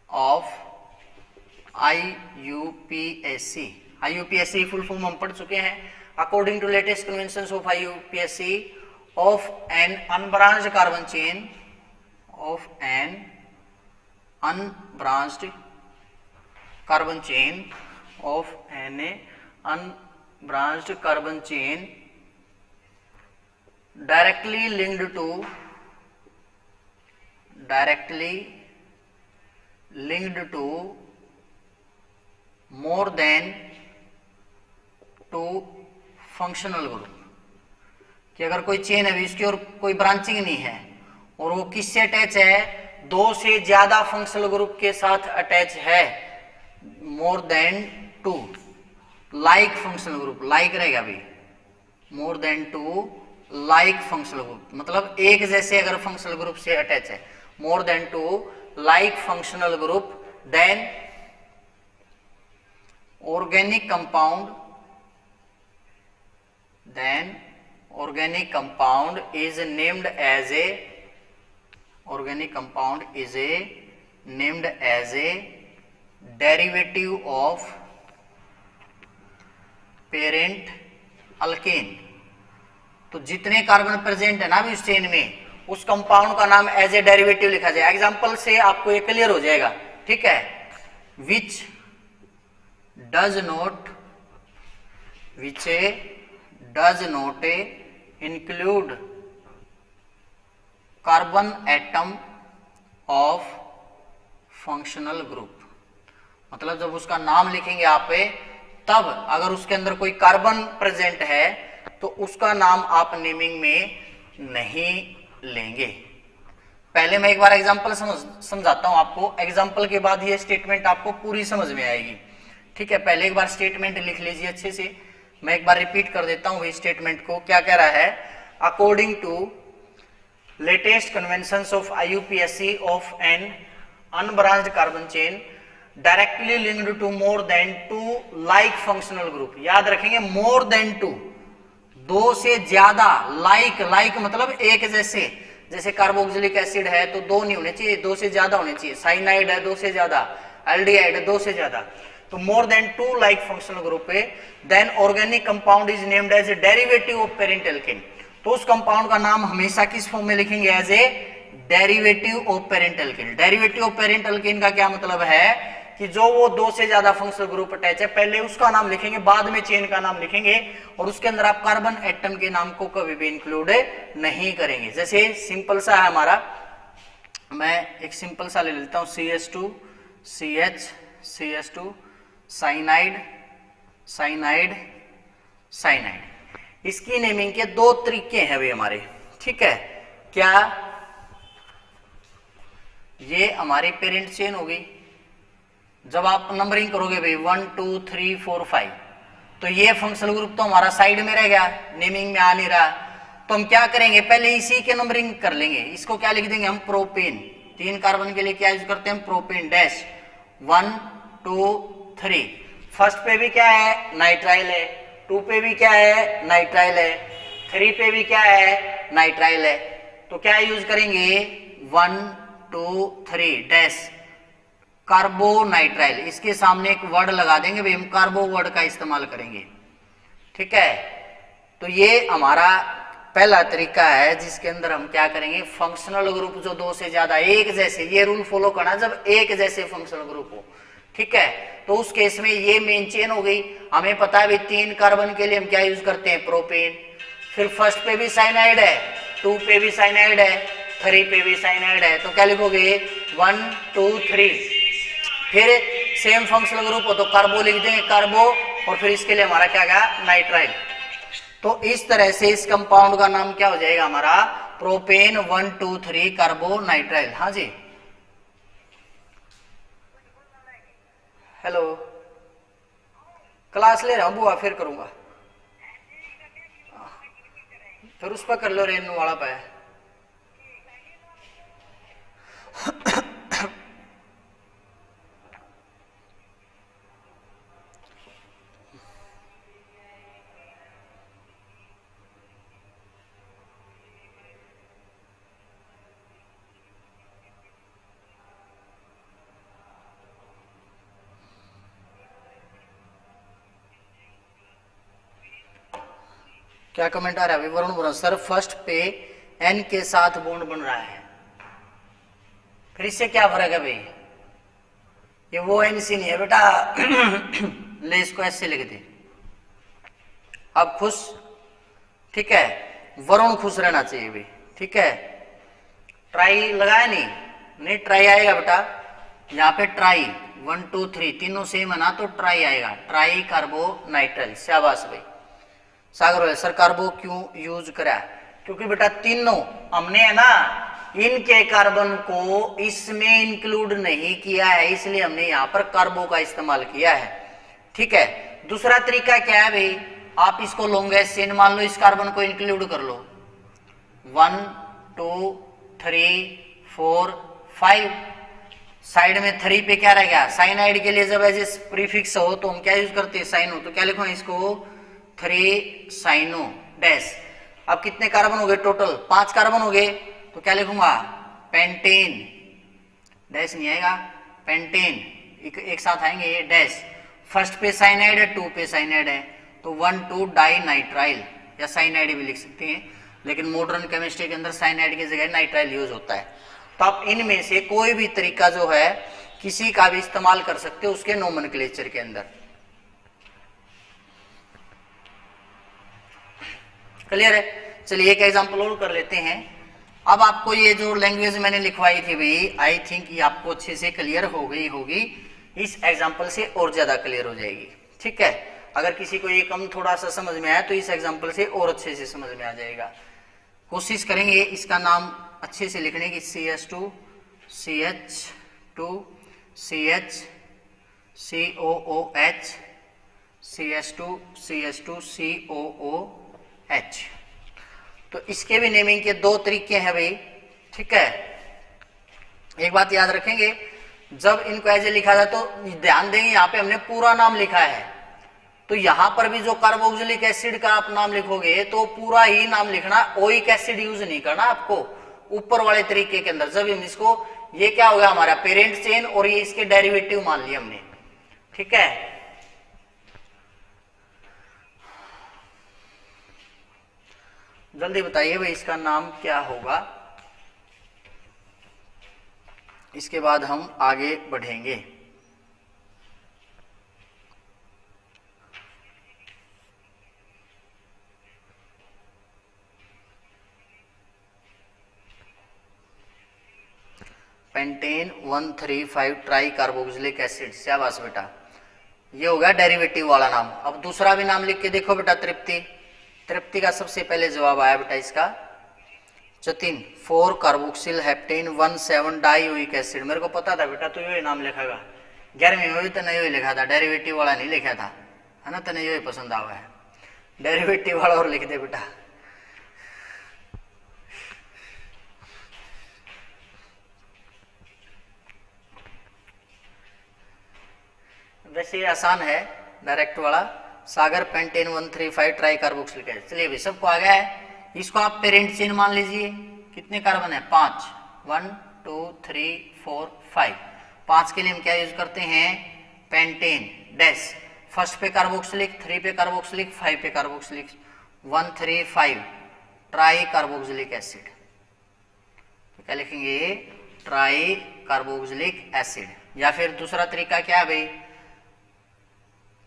Speaker 1: of IUPAC full form हम पढ़ चुके हैं। According to latest conventions of IUPAC of an unbranched carbon chain of an unbranched carbon chain of an unbranched carbon chain directly linked to directly linked to more than 2 functional group, कि अगर कोई chain है इसकी और कोई branching नहीं है और वो किससे अटैच है, 2 से ज्यादा फंक्शनल ग्रुप के साथ अटैच है, more than 2 like functional group, like रहेगा अभी, more than 2 like functional group, मतलब एक जैसे अगर फंक्शनल ग्रुप से अटैच है, more than 2 like functional group, then organic compound is named as a derivative of parent alkane। तो जितने कार्बन प्रेजेंट है ना अभी उस चेन में, उस कंपाउंड का नाम एज ए डेरिवेटिव लिखा जाए। एग्जांपल से आपको ये क्लियर हो जाएगा, ठीक है। Which does not include carbon atom of functional group, मतलब जब उसका नाम लिखेंगे आप तब अगर उसके अंदर कोई कार्बन प्रेजेंट है तो उसका नाम आप नेमिंग में नहीं लेंगे। पहले मैं एक बार एग्जांपल समझाता हूं आपको, एग्जांपल के बाद ये स्टेटमेंट आपको पूरी समझ में आएगी, ठीक है। पहले एक बार स्टेटमेंट लिख लीजिए अच्छे से, मैं एक बार रिपीट कर देता हूं स्टेटमेंट को। क्या कह रहा है, according to latest conventions of IUPAC of an unbranched carbon chain directly linked to more than 2 like functional group. याद रखेंगे मोर देन 2, 2 से ज्यादा, लाइक मतलब एक जैसे, जैसे कार्बोक्सिलिक एसिड है तो 2 नहीं होने चाहिए, 2 से ज्यादा होने चाहिए। साइनाइड है 2 से ज्यादा, एल्डिहाइड है 2 से ज्यादा, तो more than 2 like functional group है। Then organic compound is named as a derivative of parent alkane. तो उस कंपाउंड का नाम हमेशा किस फॉर्म में लिखेंगे, as a derivative of parent alkane. Derivative of parent alkane का क्या मतलब है कि जो वो 2 से ज्यादा फंक्शनल ग्रुप अटैच है, पहले उसका नाम लिखेंगे, बाद में चेन का नाम लिखेंगे, और उसके अंदर आप कार्बन एटम के नाम को कभी भी इंक्लूड नहीं करेंगे। जैसे सिंपल सा है हमारा, मैं एक सिंपल सा ले लेता हूं, CH2 CH CH2 cyanide cyanide cyanide. इसकी नेमिंग के 2 तरीके हैं अभी हमारे, ठीक है। क्या, ये हमारी पेरेंट चेन हो गई, जब आप नंबरिंग करोगे भाई 1 2 3 4 5, तो ये फंक्शनल ग्रुप तो हमारा साइड में रह गया, नेमिंग में आ नहीं रहा, तो हम क्या करेंगे, पहले इसी के नंबरिंग कर लेंगे। इसको क्या लिख देंगे हम, प्रोपेन। 3 कार्बन के लिए क्या यूज करते हैं, प्रोपेन डैश 1 2 3। फर्स्ट पे भी क्या है, नाइट्राइल है, 2 पे भी क्या है, नाइट्राइल है, 3 पे भी क्या है, नाइट्राइल है। तो क्या यूज करेंगे, 1 2 3 डैश कार्बोनाइट्राइल। इसके सामने एक वर्ड लगा देंगे भाई, हम कार्बो वर्ड का इस्तेमाल करेंगे, ठीक है। तो ये हमारा पहला तरीका है जिसके अंदर हम क्या करेंगे, फंक्शनल ग्रुप जो 2 से ज्यादा एक जैसे, ये रूल फॉलो करना, जब एक जैसे फंक्शनल ग्रुप हो, ठीक है। तो उस केस में ये मेन चेन हो गई। हमें पता है भाई 3 कार्बन के लिए हम क्या यूज करते हैं, प्रोपेन। फिर फर्स्ट पे भी साइनाइड है, 2 पे भी साइनाइड है, 3 पे भी साइनाइड है, तो क्या लिखोगे 1 2 3। फिर सेम फंक्शनल ग्रुप हो तो कार्बो लिख देंगे, कार्बो, और फिर इसके लिए हमारा क्या गया, नाइट्राइल। तो इस तरह से इस कंपाउंड का नाम क्या हो जाएगा हमारा, प्रोपेन 1 2 3 कार्बोनाइट्राइल। हाँ जी, हेलो, क्लास ले रहा हूं बुआ, फिर करूंगा, फिर उस पर कर लो, रेनू वाला पे। क्या कमेंट आ रहा है, वरुण बोला सर फर्स्ट पे एन के साथ बॉन्ड बन रहा है, फिर इससे क्या फर्क है भाई, ये वो एनसी नहीं है बेटा। ले इसको ऐसे लिख दे, अब खुश, ठीक है, वरुण खुश रहना चाहिए भाई, ठीक है। ट्राई लगाया नहीं, नहीं ट्राई आएगा बेटा, यहाँ पे ट्राई 1 2 3 तीनों सेम है ना, तो ट्राई आएगा, ट्राई कार्बोनाइट्राइल। शाबाश भाई सागर भाई, सर कार्बो क्यों यूज करा? क्योंकि बेटा तीनों हमने है ना इनके कार्बन को इसमें इंक्लूड नहीं किया है, इसलिए हमने यहाँ पर कार्बो का इस्तेमाल किया है। ठीक है, दूसरा तरीका क्या है भाई, आप इसको लॉन्गेस्ट चेन मान लो, इस कार्बन को इंक्लूड कर लो 1 2 3 4 5, साइड में 3 पे क्या रह गया, साइनाइड के लिए जब ऐसे प्रीफिक्स हो तो हम क्या यूज करते हैं, साइनो, तो क्या लिखो इसको 3 साइनो डैश। अब कितने कार्बन हो गए टोटल, 5 कार्बन हो गए, तो क्या लिखूंगा पेंटेन, डैश नहीं आएगा, पेंटेन एक साथ आएंगे ये डैश। फर्स्ट पे साइनाइड है, 2 पे साइनाइड है, तो 1 2 डाई नाइट्राइल, या साइनाइड भी लिख सकते हैं, लेकिन मॉडर्न केमिस्ट्री के अंदर साइनाइड की जगह नाइट्राइल यूज होता है। तो आप इनमें से कोई भी तरीका जो है किसी का भी इस्तेमाल कर सकते हो उसके नोमेनक्लेचर के अंदर। क्लियर है? चलिए एक एग्जांपल और कर लेते हैं। अब आपको ये जो लैंग्वेज मैंने लिखवाई थी भाई, आई थिंक ये आपको अच्छे से क्लियर हो गई होगी, इस एग्जांपल से और ज्यादा क्लियर हो जाएगी। ठीक है, अगर किसी को ये कम थोड़ा सा समझ में आया तो इस एग्जांपल से और अच्छे से समझ में आ जाएगा। कोशिश करेंगे इसका नाम अच्छे से लिखने की, CH2 CH2 CH COOH CH2 CH2 COOH। तो इसके भी नेमिंग के 2 तरीके हैं भाई। ठीक है, एक बात याद रखेंगे, जब इनको ऐसे लिखा जाए तो ध्यान देंगे यहाँ पे हमने पूरा नाम लिखा है, तो यहां पर भी जो कार्बोक्सिलिक एसिड का आप नाम लिखोगे तो पूरा ही नाम लिखना, ओइक एसिड यूज नहीं करना आपको ऊपर वाले तरीके के अंदर। जब हम इसको, ये क्या हो गया हमारा पेरेंट चेन और ये इसके डेरिवेटिव मान लिया हमने। ठीक है, जल्दी बताइए भाई इसका नाम क्या होगा, इसके बाद हम आगे बढ़ेंगे। Pentane 135 try carboxylic acid. शाबाश बेटा, ये हो गया डेरिवेटिव वाला नाम। अब दूसरा भी नाम लिख के देखो बेटा, तृप्ति। तृप्ति का सबसे पहले जवाब आया बेटा इसका Jatin, 4 carboxyl heptane 17 dioic acid. मेरे को पता था बेटा तो यही नाम लिखेगा, 11वीं में भी तने यही लिखा था, डेरिवेटिव वाला नहीं लिखा था, है ना, तने यही पसंद आवा है, डेरिवेटिव वाला और लिख दे बेटा। वैसे ये आसान है, डायरेक्ट वाला। सागर पेंटेन 135 ट्राई कार्बोक्सिलिक एसिड। चलिए भाई सबको आ गया है, इसको आप पेरेंट चेन मान लीजिए। कितने कार्बन है, 5, 1 2 3 4 5। 5 के लिए हम क्या यूज करते हैं, पेंटेन डैश, फर्स्ट पे कार्बोक्सिलिक, 3 पे कार्बोक्सिलिक, 5 पे कार्बोक्सिलिक, 135 ट्राई कार्बोक्सिलिक एसिड। तो क्या लिखेंगे, ट्राई कार्बोक्सिलिक एसिड। या फिर दूसरा तरीका क्या है भाई,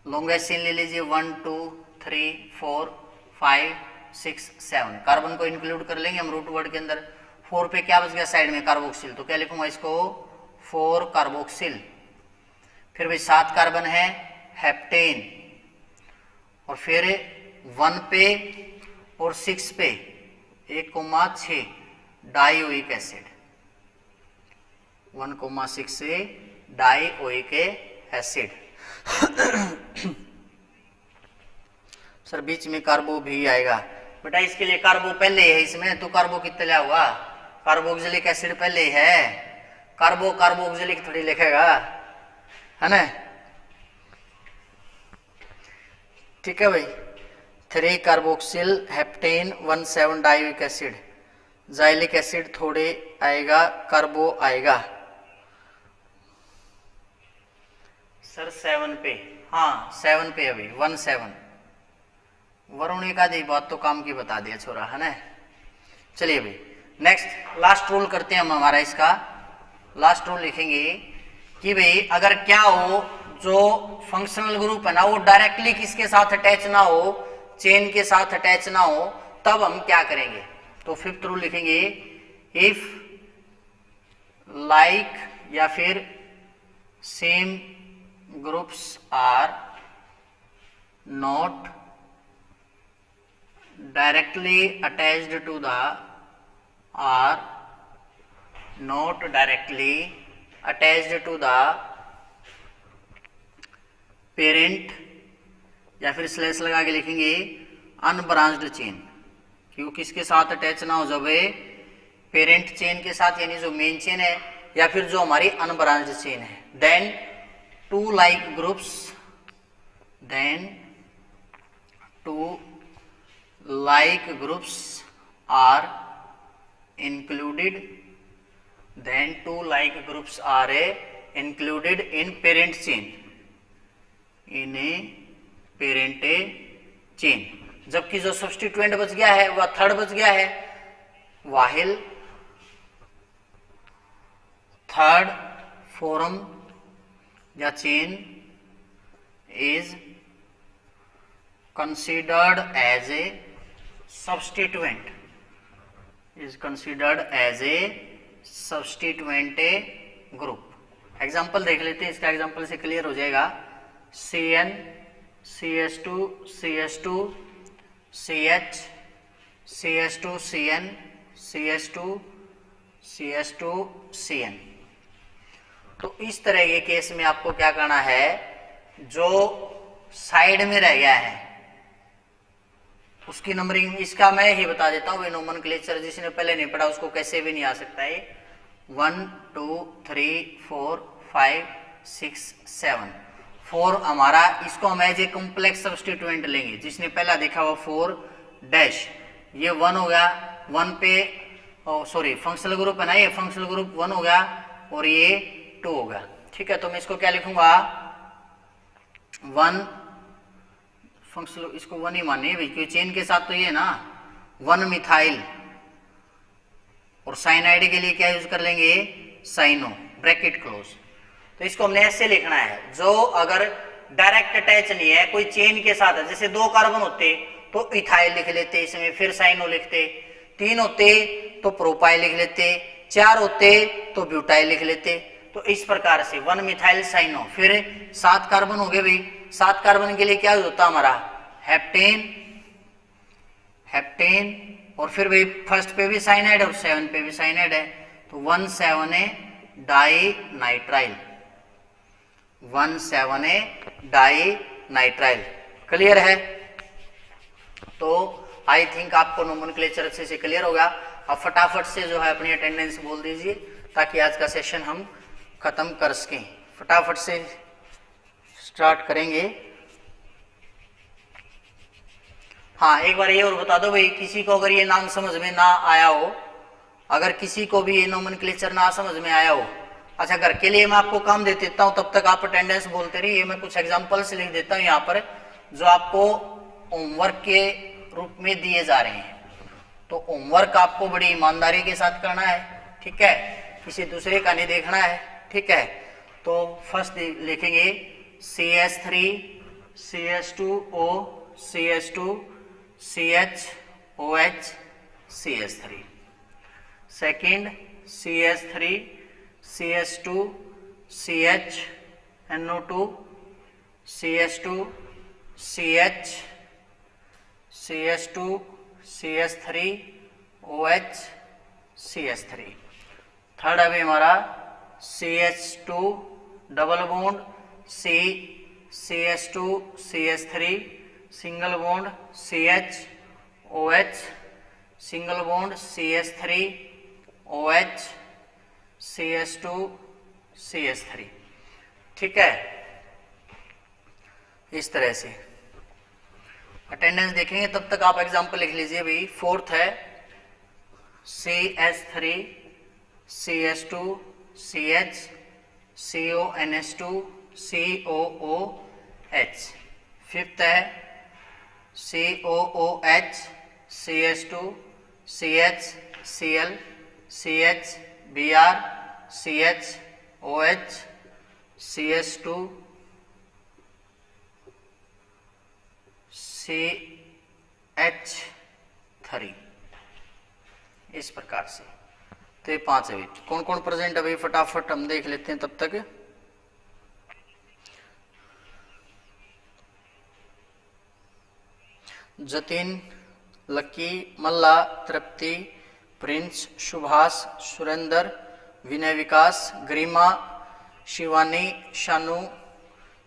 Speaker 1: लॉन्गेस्ट चेन ले लीजिए, 1 2 3 4 5 6 7। कार्बन को इंक्लूड कर लेंगे हम रूट वर्ड के अंदर। 4 पे क्या बच गया साइड में, कार्बोक्सिल, तो क्या लिखूंगा इसको 4 कार्बोक्सिल। फिर भाई 7 कार्बन है हेप्टेन, और फिर 1 पे और 6 पे 1,6 डाइओइक एसिड, 1,6 से डाइओइक एसिड। सर बीच में कार्बो भी आएगा बेटा, इसके लिए कार्बो पहले है इसमें, तो कार्बो कितना लिया हुआ, कार्बोक्सिलिक एसिड पहले ही है, कार्बो कार्बोक्सिलिक थोड़ी लिखेगा, है ना। ठीक है भाई, 3 carboxyl heptane 17 dioic acid, xylic acid थोड़े आएगा, कार्बो आएगा। सर 7 पे, हाँ 7 पे अभी 17। वरुण का जी बात तो काम की बता दिया छोरा, है ना। चलिए भाई नेक्स्ट लास्ट रूल करते हैं हम हमारा, इसका लास्ट रूल लिखेंगे कि भाई अगर क्या हो, जो फंक्शनल ग्रुप है ना वो डायरेक्टली किसके साथ अटैच ना हो, चेन के साथ अटैच ना हो, तब हम क्या करेंगे। तो 5th रूल लिखेंगे, इफ लाइक या फिर same groups are not directly attached to the are not directly attached to the parent या फिर स्लैश लगा के लिखेंगे अनब्रांच्ड चेन, क्यों किसके साथ अटैच ना हो जाए, पेरेंट चेन के साथ, यानी जो मेन चेन है या फिर जो हमारी अनब्रांच्ड चेन है। Then two like groups, then two like groups are included, then two like groups are included in parent chain, in a parent chain। जबकि जो सब्स्टिट्यूएंट बच गया है वह थर्ड बच गया है, while third form या chain is considered as a substituent, is considered as a substituent group। Example देख लेते हैं, इसका एग्जाम्पल से क्लियर हो जाएगा। CN CS2 CS2 CH CS2 CN CS2 CS2 CN। तो इस तरह के केस में आपको क्या करना है, जो साइड में रह गया है उसकी नंबरिंग, इसका मैं ही बता देता हूँ, नोमेनक्लेचर जिसने पहले नहीं पढ़ा उसको कैसे भी नहीं आ सकता है। 1 2 3 4 5 6 7 4 हमारा, इसको हम एज ए कॉम्प्लेक्स सब्स्टिट्यूएंट लेंगे। जिसने पहला देखा वो 4 डैश, ये 1 हो गया, 1 पे सॉरी फंक्शनल ग्रुप है ना, ये फंक्शनल ग्रुप 1 हो गया और ये 2 हो गया। ठीक है, तो मैं इसको क्या लिखूंगा, 1 फंक्शनल, इसको 1 ही मानिए क्योंकि चेन के साथ तो ये ना 1 मिथाइल, और साइनाइड के लिए क्या यूज कर लेंगे, साइनो, ब्रैकेट क्लोज। तो इसको हमने ऐसे लिखना है, जो अगर डायरेक्ट अटैच नहीं है, कोई चेन के साथ है, जैसे 2 कार्बन होते तो इथाइल लिख लेते इसमें, फिर साइनो लिखते, 3 होते तो प्रोपाइल लिख लेते, 4 होते तो ब्यूटाइल लिख लेते। तो इस प्रकार से 1 मिथाइल साइनो, फिर 7 कार्बन हो गए भाई, 7 कार्बन के लिए क्या होता हमारा, हेप्टेन, हेप्टेन, और फिर भाई फर्स्ट पे भी साइनाइड और 7 पे भी साइनाइड है, तो 1,7 di nitrile, 1,7 di nitrile. Clear है? तो आई थिंक आपको नोमेनक्लेचर अच्छे से क्लियर होगा। अब फटाफट से जो है अपनी अटेंडेंस बोल दीजिए ताकि आज का सेशन हम खत्म कर सकें। फटाफट से स्टार्ट करेंगे। हाँ, एक बार ये और बता दो भाई, किसी को अगर ये नाम समझ में ना आया हो, अगर किसी को भी ये नोमेनक्लेचर ना समझ में आया हो, अच्छा घर के लिए मैं आपको काम दे देता हूँ, तब तक आप अटेंडेंस बोलते रहिए। मैं कुछ एग्जांपल्स लिख देता हूँ यहाँ पर जो आपको होमवर्क के रूप में दिए जा रहे हैं। तो होमवर्क आपको बड़ी ईमानदारी के साथ करना है, ठीक है, किसी दूसरे का नहीं देखना है, ठीक है। तो फर्स्ट लिखेंगे CS3 CS2O CS2 CHOH CS3, second CS3 CS2 CHNO2 CS2 CH CS2 CS3 OH CS3। Third अभी हमारा CH2 double bond C CS2 CS3 single bond CH OH single bond CS3 OH CS2 CS3, ठीक है। इस तरह से attendance देखेंगे, तब तक आप एग्जांपल लिख लीजिए भाई। फोर्थ है CS3 CS2 CH CONS2 COOH। Fifth है COOH CS2 CH Cl CH Br CH OH CS2 CH3। इस प्रकार से तो ये 5 अभी कौन कौन प्रेजेंट अभी फटाफट हम देख लेते हैं तब तक। जतिन, लक्की, मल्ला, तृप्ति, प्रिंस, सुभाष, सुरेंद्र, विनय विकास, गरिमा, शिवानी, शानू,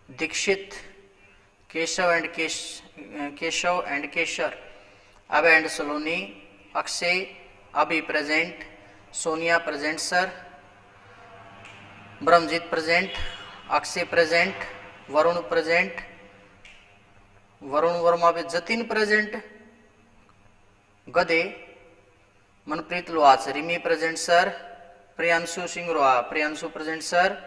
Speaker 1: दीक्षित, केशव एंड केशर, अब एंड सलोनी, अक्षय, अभी present, Soniya present sir, Brahmjeet present, Akshay present, Varun present, Varun Verma पे जतिन प्रेजेंट, गदे, Manpreet Lohach, Rimi present sir, Priyanshu Singh Roha, Priyanshu present sir,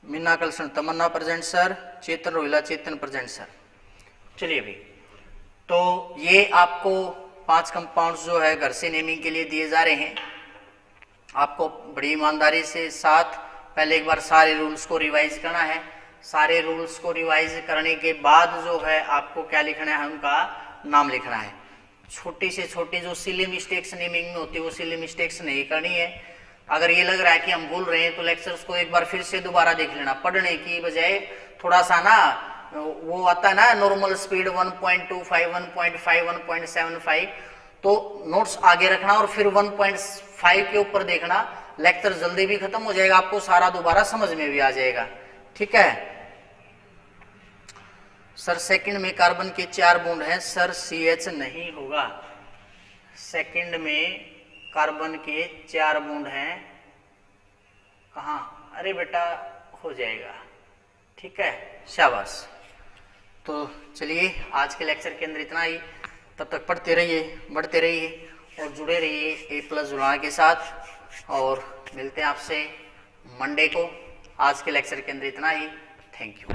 Speaker 1: Meena Kalsan, Tamanna present sir, Chetan Rohila, Chetan present sir. चलिए भाई, तो ये आपको 5 कंपाउंड्स जो है घर से नेमिंग के लिए दिए जा रहे हैं। आपको बड़ी ईमानदारी से साथ पहले एक बार सारे रूल्स को रिवाइज करना है। सारे रूल्स को रिवाइज करने के बाद जो है आपको क्या लिखना है, उनका नाम लिखना है। छोटी से छोटी जो सिली मिस्टेक्स नेमिंग में होती है वो सिली मिस्टेक्स नहीं करनी है। अगर ये लग रहा है कि हम भूल रहे हैं तो लेक्चर्स को एक बार फिर से दोबारा देख लेना, पढ़ने की बजाय थोड़ा सा ना वो आता है ना नॉर्मल स्पीड 1.25, 1.5, 1.75, तो नोट्स आगे रखना और फिर 1.5 के ऊपर देखना। लेक्चर जल्दी भी खत्म हो जाएगा, आपको सारा दोबारा समझ में भी आ जाएगा। ठीक है सर, सेकंड में कार्बन के 4 बॉन्ड हैं सर, CH नहीं होगा। सेकंड में कार्बन के 4 बॉन्ड हैं, कहाँ, अरे बेटा हो जाएगा। ठीक है, शाबाश। तो चलिए आज के लेक्चर के अंदर इतना ही। तब तक पढ़ते रहिए, बढ़ते रहिए और जुड़े रहिए A+ जुड़ाना के साथ, और मिलते हैं आपसे मंडे को। आज के लेक्चर के अंदर इतना ही। Thank you.